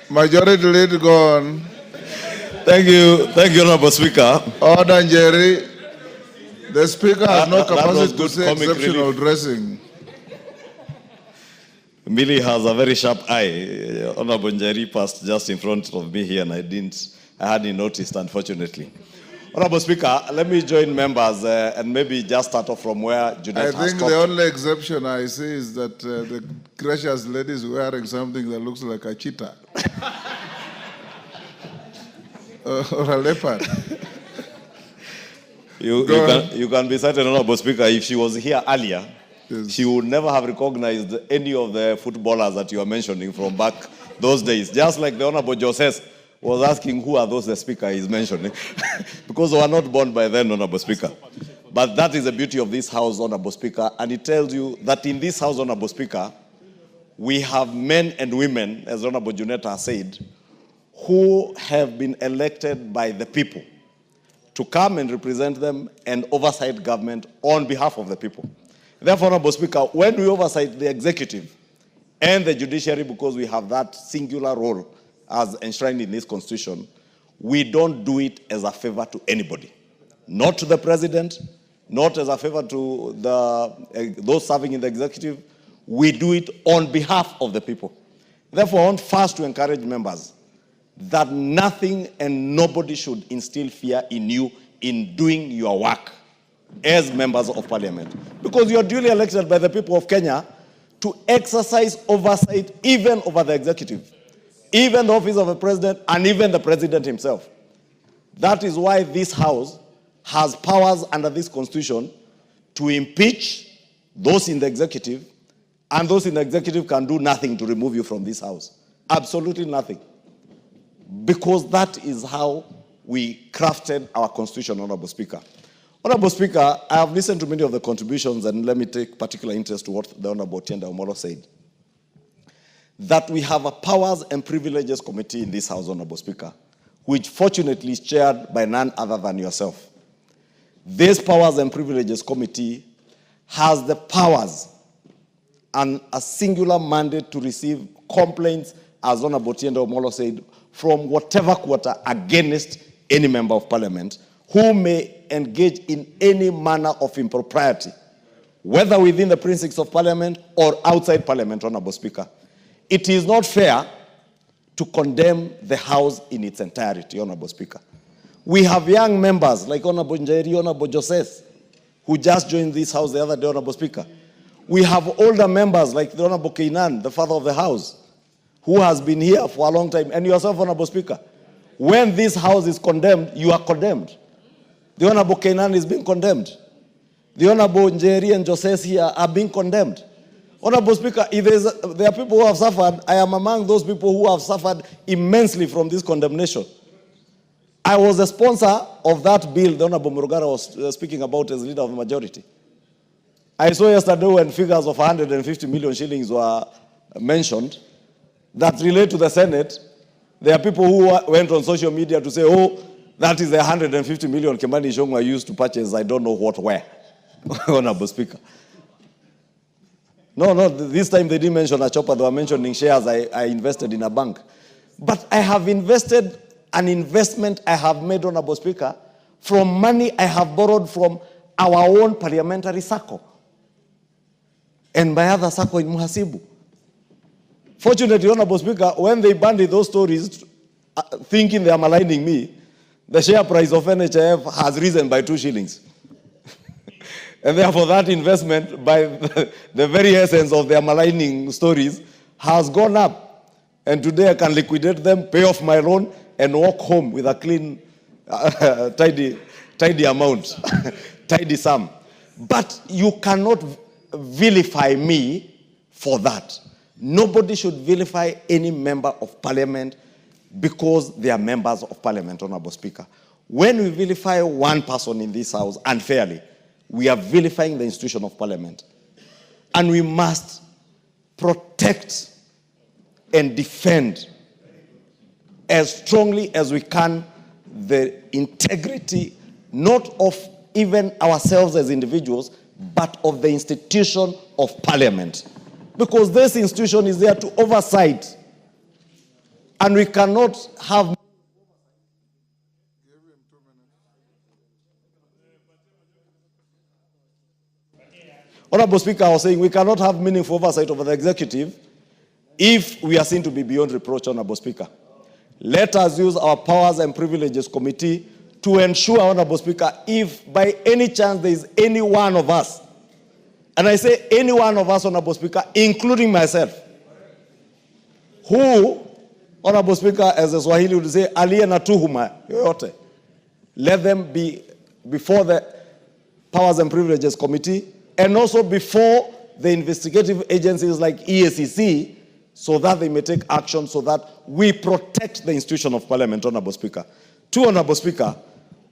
Majority Leader, go on. Thank you, Honorable Speaker. Order, Jerry. The Speaker has no capacity to say exceptional dressing. Millie has a very sharp eye. Honorable Njeri passed just in front of me here, and I hadn't noticed, unfortunately. Honorable Speaker, let me join members and maybe just start off from where Judith has stopped. I think the only exception I see is that the gracious lady is wearing something that looks like a cheetah. Or a leopard. You can be certain, Honorable Speaker, if she was here earlier, yes, she would never have recognized any of the footballers that you are mentioning from back those days. Just like the Honorable Joseph was asking who are those the Speaker is mentioning, because they were not born by then, Honorable Speaker. But that is the beauty of this House, Honorable Speaker, and it tells you that in this House, Honorable Speaker, we have men and women, as Honorable Junetta said, who have been elected by the people to come and represent them and oversight government on behalf of the people. Therefore, Honorable Speaker, when we oversight the executive and the judiciary, because we have that singular role as enshrined in this Constitution, we don't do it as a favor to anybody. Not to the President, not as a favor to those serving in the executive. We do it on behalf of the people. Therefore, I want first to encourage members that nothing and nobody should instill fear in you in doing your work as members of Parliament. Because you are duly elected by the people of Kenya to exercise oversight even over the executive. even the office of the president, and even the president himself. That is why this house has powers under this constitution to impeach those in the executive, and those in the executive can do nothing to remove you from this house. Absolutely nothing. Because that is how we crafted our constitution, Honorable Speaker. Honorable Speaker, I have listened to many of the contributions, and let me take particular interest to what the Honorable Tienda Omolo said. That we have a Powers and Privileges Committee in this House, Honorable Speaker, which fortunately is chaired by none other than yourself. This Powers and Privileges Committee has the powers and a singular mandate to receive complaints, as Honorable Tienda Omolo said, from whatever quarter against any member of parliament who may engage in any manner of impropriety, whether within the precincts of parliament or outside parliament, Honorable Speaker. It is not fair to condemn the House in its entirety, Honorable Speaker. We have young members like Honorable Njeri, Honorable Joseph, who just joined this House the other day, Honorable Speaker. We have older members like the Honorable Keinan, the father of the House, who has been here for a long time, and yourself, Honorable Speaker. When this House is condemned, you are condemned. The Honorable Keinan is being condemned. The Honorable Njeri and Joseph here are being condemned. Honorable Speaker, if there are people who have suffered, I am among those people who have suffered immensely from this condemnation. I was a sponsor of that bill the Honorable Murugara was speaking about as leader of the majority. I saw yesterday when figures of 150 million shillings were mentioned that relate to the Senate. There are people who went on social media to say, oh, that is the 150 million Kimani Ichung'wah used to purchase I don't know what where, Honorable Speaker. No, this time they didn't mention a chopper, they were mentioning shares I invested in a bank. But I have invested an investment I have made, Honorable Speaker, from money I have borrowed from our own parliamentary circle and my other circle in Muhasibu. Fortunately, Honorable Speaker, when they banded those stories, thinking they are maligning me, the share price of NHIF has risen by 2 shillings. And therefore that investment, by the very essence of their maligning stories, has gone up. And today I can liquidate them, pay off my loan, and walk home with a clean, tidy amount, tidy sum. But you cannot vilify me for that. Nobody should vilify any member of parliament because they are members of parliament, Honorable Speaker. When we vilify one person in this house unfairly, we are vilifying the institution of parliament. And we must protect and defend as strongly as we can the integrity, not of even ourselves as individuals, but of the institution of parliament. Because this institution is there to oversight. And we cannot have... Honorable Speaker, I was saying we cannot have meaningful oversight over the executive if we are seen to be beyond reproach, Honorable Speaker. Let us use our Powers and Privileges Committee to ensure, Honorable Speaker, if by any chance there is any one of us, and I say any one of us, Honorable Speaker, including myself, who, Honorable Speaker, as the Swahili would say, aliye na tuhuma yoyote, let them be before the Powers and Privileges Committee and also before the investigative agencies like EACC, so that they may take action so that we protect the institution of parliament, Honorable Speaker. 2, Honorable Speaker,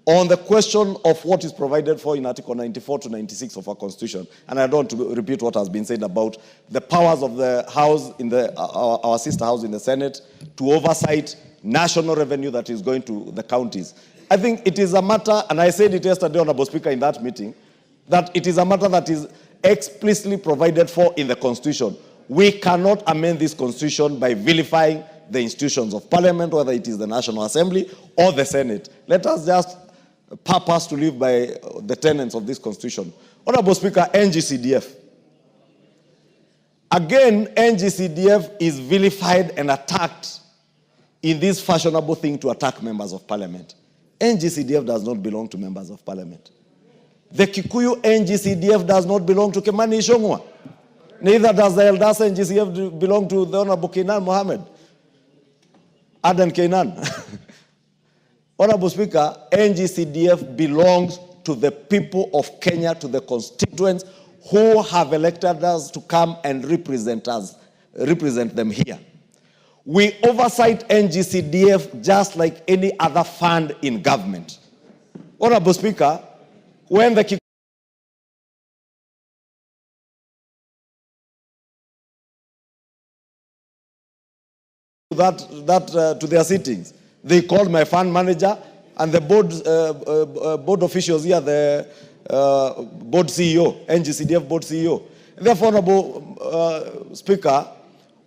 on the question of what is provided for in Article 94 to 96 of our Constitution, and I don't want to repeat what has been said about the powers of the House, in our sister House in the Senate, to oversight national revenue that is going to the counties. I think it is a matter, and I said it yesterday, Honorable Speaker, in that meeting, that it is a matter that is explicitly provided for in the Constitution. We cannot amend this Constitution by vilifying the institutions of parliament, whether it is the National Assembly or the Senate. Let us just purpose to live by the tenets of this Constitution. Honorable Speaker, NGCDF. Again, NGCDF is vilified and attacked in this fashionable thing to attack members of parliament. NGCDF does not belong to members of parliament. The Kikuyu NGCDF does not belong to Kimani Ichung'wah. Neither does the Eldasa NGCDF belong to the Honorable Keinan Mohammed. Aden Kainan. Honorable Speaker, NGCDF belongs to the people of Kenya, to the constituents who have elected us to come and represent them here. We oversight NGCDF just like any other fund in government. Honorable Speaker, when the to their sittings, they called my fund manager and the board officials here, the board CEO, NGCDF board CEO. Therefore, Honorable Speaker,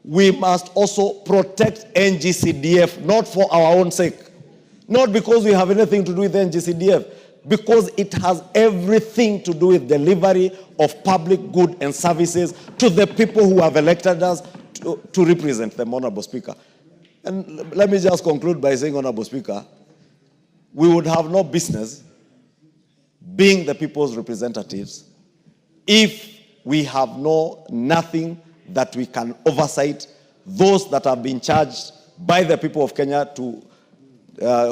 we must also protect NGCDF, not for our own sake, not because we have anything to do with NGCDF, because it has everything to do with delivery of public goods and services to the people who have elected us to represent them, Honorable Speaker. And let me just conclude by saying, Honorable Speaker, we would have no business being the people's representatives if we have nothing that we can oversight those that have been charged by the people of Kenya to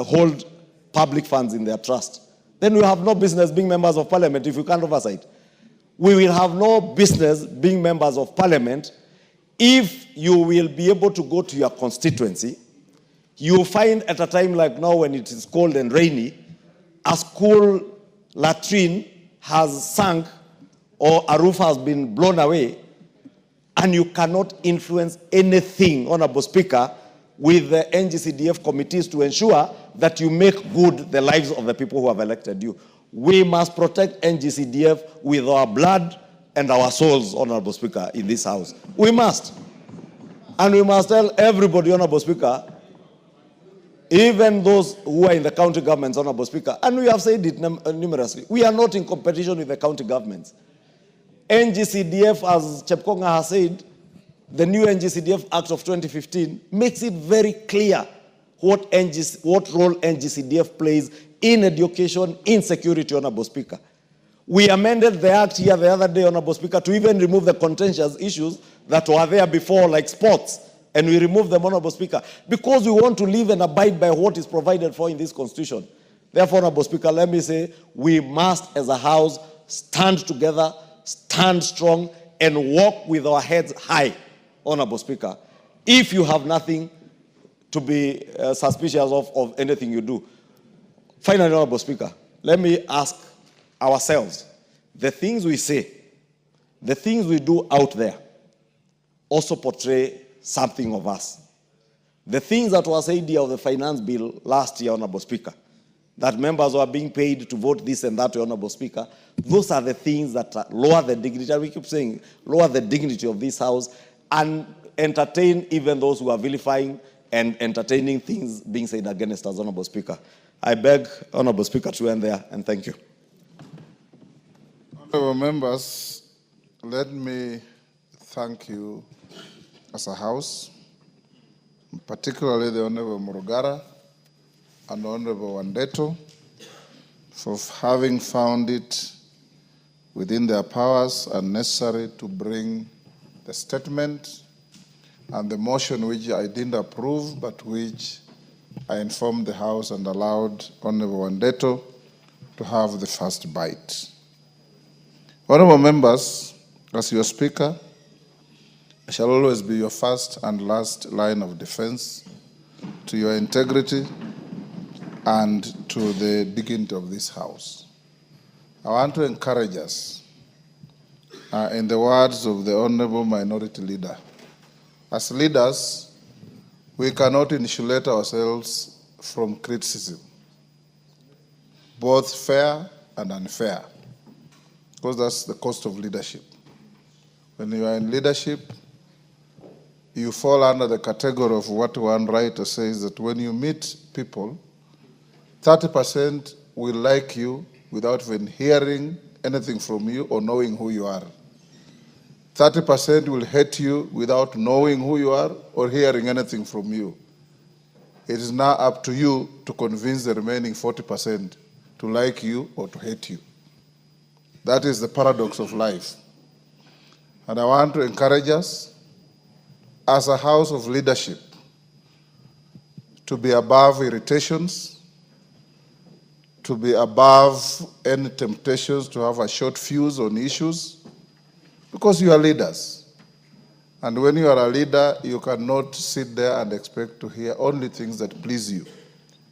hold public funds in their trust. Then we have no business being members of parliament if we can't oversight. We will have no business being members of parliament if you will be able to go to your constituency. You find at a time like now when it is cold and rainy, a school latrine has sunk or a roof has been blown away, and you cannot influence anything, Honorable Speaker, with the NGCDF committees to ensure that you make good the lives of the people who have elected you. We must protect NGCDF with our blood and our souls, Honorable Speaker, in this house. We must. And we must tell everybody, Honorable Speaker, even those who are in the county governments, Honorable Speaker, and we have said it numerously, we are not in competition with the county governments. NGCDF, as Chepkonga has said, the new NGCDF Act of 2015 makes it very clear what role NGCDF plays in education, in security, Honorable Speaker. We amended the act here the other day, Honorable Speaker, to even remove the contentious issues that were there before, like sports, and we removed them, Honorable Speaker, because we want to live and abide by what is provided for in this Constitution. Therefore, Honorable Speaker, let me say, we must, as a House, stand together, stand strong, and walk with our heads high, Honorable Speaker, if you have nothing to be suspicious of anything you do. Finally, Honorable Speaker, let me ask ourselves, the things we say, the things we do out there also portray something of us. The things that were said here of the finance bill last year, Honorable Speaker, that members were being paid to vote this and that, Honorable Speaker, those are the things that lower the dignity, and we keep saying, lower the dignity of this House and entertain even those who are vilifying and entertaining things being said against us, Honorable Speaker. I beg, Honorable Speaker, to end there, and thank you. Honorable members, let me thank you as a House, particularly the Honorable Murugara and Honorable Wandeto, for having found it within their powers and necessary to bring the statement and the motion which I didn't approve, but which I informed the House and allowed Honorable Wandeto to have the first bite. Honorable members, as your Speaker, I shall always be your first and last line of defense to your integrity and to the dignity of this House. I want to encourage us, in the words of the Honorable Minority Leader, as leaders, we cannot insulate ourselves from criticism, both fair and unfair, because that's the cost of leadership. When you are in leadership, you fall under the category of what one writer says, that when you meet people, 30% will like you without even hearing anything from you or knowing who you are. 30% will hate you without knowing who you are or hearing anything from you. It is now up to you to convince the remaining 40% to like you or to hate you. That is the paradox of life. And I want to encourage us, as a House of leadership, to be above irritations, to be above any temptations to have a short fuse on issues, because you are leaders. And when you are a leader, you cannot sit there and expect to hear only things that please you.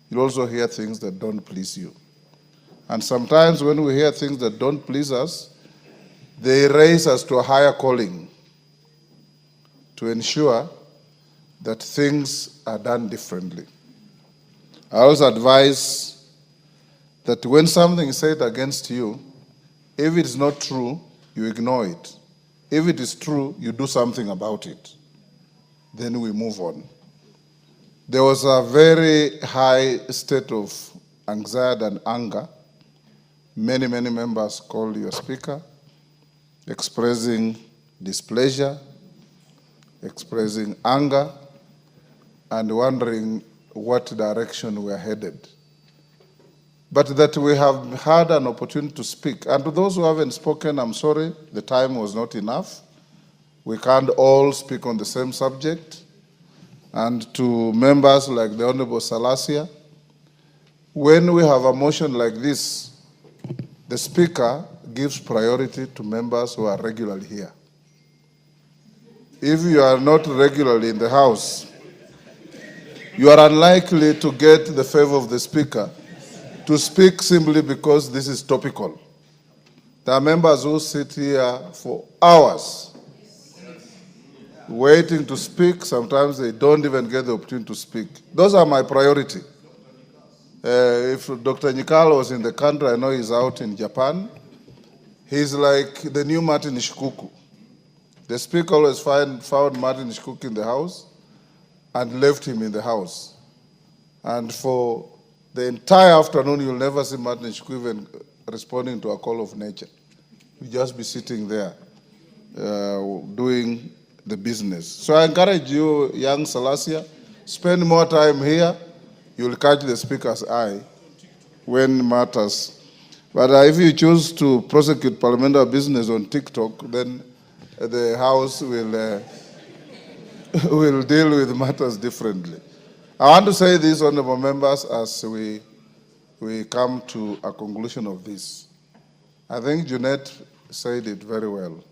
You also hear things that don't please you. And sometimes when we hear things that don't please us, they raise us to a higher calling to ensure that things are done differently. I also advise that when something is said against you, if it is not true, you ignore it. If it is true, you do something about it. Then we move on. There was a very high state of anxiety and anger. Many members called your speaker, expressing displeasure, expressing anger, and wondering what direction we are headed. But that we have had an opportunity to speak. And to those who haven't spoken, I'm sorry, the time was not enough. We can't all speak on the same subject. And to members like the Honorable Salasia, when we have a motion like this, the Speaker gives priority to members who are regularly here. If you are not regularly in the House, you are unlikely to get the favor of the Speaker to speak simply because this is topical. There are members who sit here for hours waiting to speak. Sometimes they don't even get the opportunity to speak. Those are my priority. If Dr. Nyikalo was in the country, I know he's out in Japan. He's like the new Martin Shikuku. The Speaker always found Martin Shikuku in the House and left him in the House. And for the entire afternoon, you'll never see Martin Shikuku even responding to a call of nature. He'll just be sitting there doing the business. So I encourage you, young Salasia, spend more time here. You'll catch the Speaker's eye when matters. But if you choose to prosecute parliamentary business on TikTok, then the House will deal with matters differently. I want to say this, honorable members, as we come to a conclusion of this. I think Jeanette said it very well.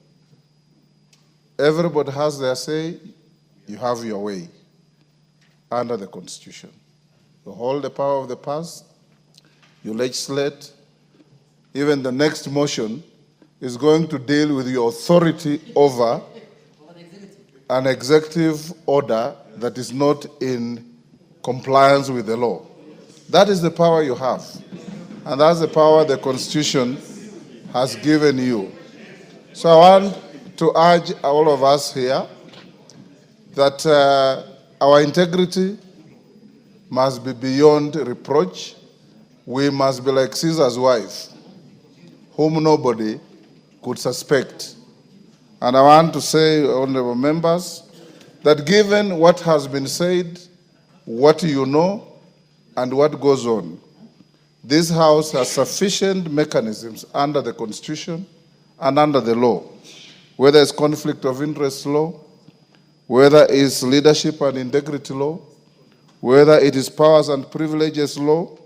Everybody has their say, you have your way under the Constitution. You hold the power of the past, you legislate. Even the next motion is going to deal with your authority over an executive order that is not in compliance with the law. That is the power you have. And that's the power the Constitution has given you. So I want to urge all of us here that our integrity must be beyond reproach. We must be like Caesar's wife, whom nobody could suspect. And I want to say, honorable members, that given what has been said, what you know, and what goes on, this House has sufficient mechanisms under the Constitution and under the law, whether it's conflict of interest law, whether it's leadership and integrity law, whether it is powers and privileges law,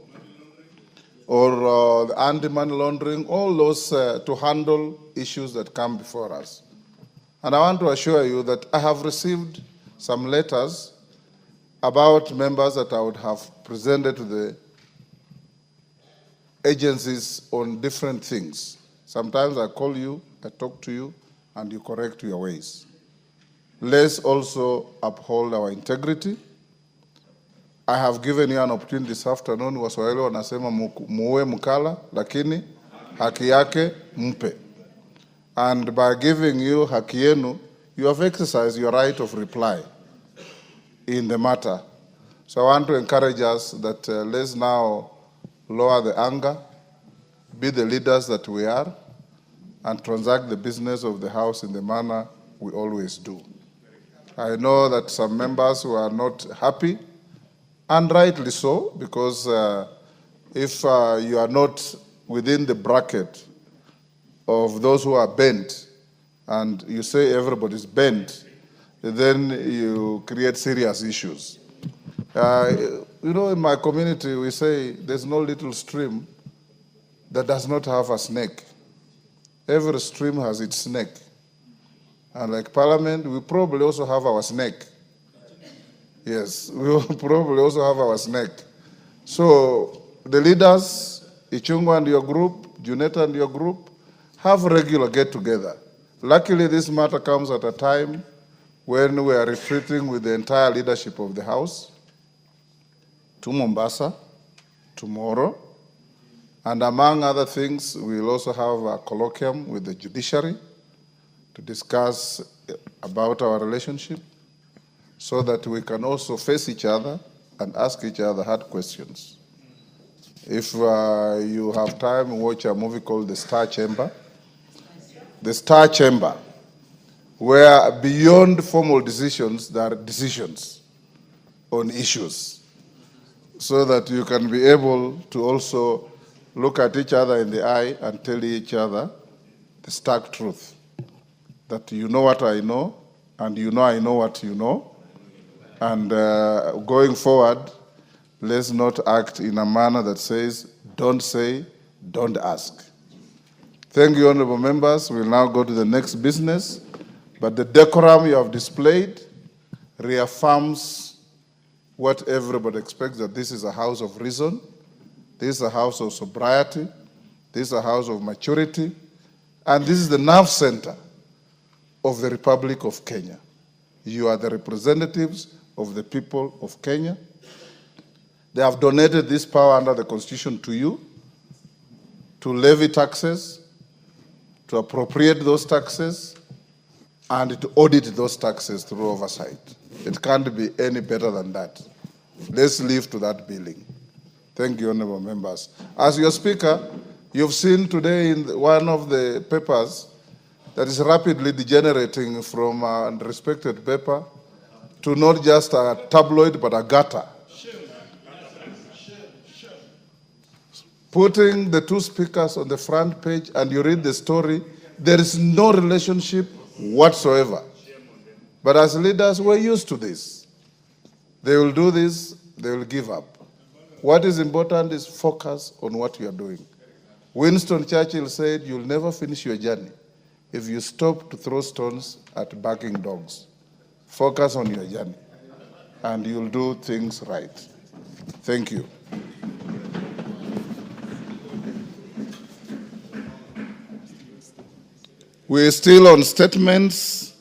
or anti-money laundering, all those to handle issues that come before us. And I want to assure you that I have received some letters about members that I would have presented to the agencies on different things. Sometimes I call you, I talk to you, and you correct your ways. Let's also uphold our integrity. I have given you an opportunity this afternoon. Waswahili wanasema muue mkala, lakini haki yake mpe. And by giving you haki yenu, you have exercised your right of reply in the matter. So I want to encourage us that let's now lower the anger, be the leaders that we are, and transact the business of the House in the manner we always do. I know that some members who are not happy, and rightly so, because if you are not within the bracket of those who are bent, and you say everybody's bent, then you create serious issues. you know, in my community, we say there's no little stream that does not have a snake. Every stream has its snake. And like Parliament, we probably also have our snake. Yes, we will probably also have our snake. So the leaders, Ichungwa and your group, Juneta and your group, have regular get-together. Luckily, this matter comes at a time when we are retreating with the entire leadership of the House to Mombasa tomorrow. And among other things, we will also have a colloquium with the judiciary to discuss about our relationship so that we can also face each other and ask each other hard questions. If you have time, watch a movie called The Star Chamber. The Star Chamber, where beyond formal decisions, there are decisions on issues, so that you can be able to also look at each other in the eye and tell each other the stark truth, that you know what I know, and you know I know what you know, and going forward, let's not act in a manner that says, don't say, don't ask. Thank you, honorable members. We'll now go to the next business, but the decorum you have displayed reaffirms what everybody expects, that this is a house of reason, this is a house of sobriety, this is a house of maturity, and this is the nerve center of the Republic of Kenya. You are the representatives of the people of Kenya. They have donated this power under the Constitution to you to levy taxes, to appropriate those taxes, and to audit those taxes through oversight. It can't be any better than that. Let's live to that billing. Thank you, honorable members. As your speaker, you've seen today in one of the papers that is rapidly degenerating from a respected paper to not just a tabloid, but a gutter. Putting the two speakers on the front page and you read the story, there is no relationship whatsoever. But as leaders, we're used to this. They will do this, they will give up. What is important is focus on what you are doing. Winston Churchill said, you'll never finish your journey if you stop to throw stones at barking dogs. Focus on your journey, and you'll do things right. Thank you. We're still on statements,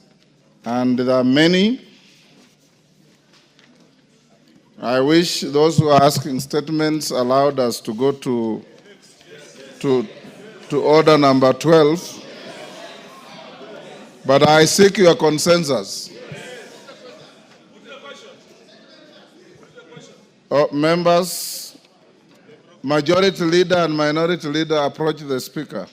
and there are many. I wish those who are asking statements allowed us to go to order number 12. But I seek your consensus. Members, majority leader and minority leader approach the speaker.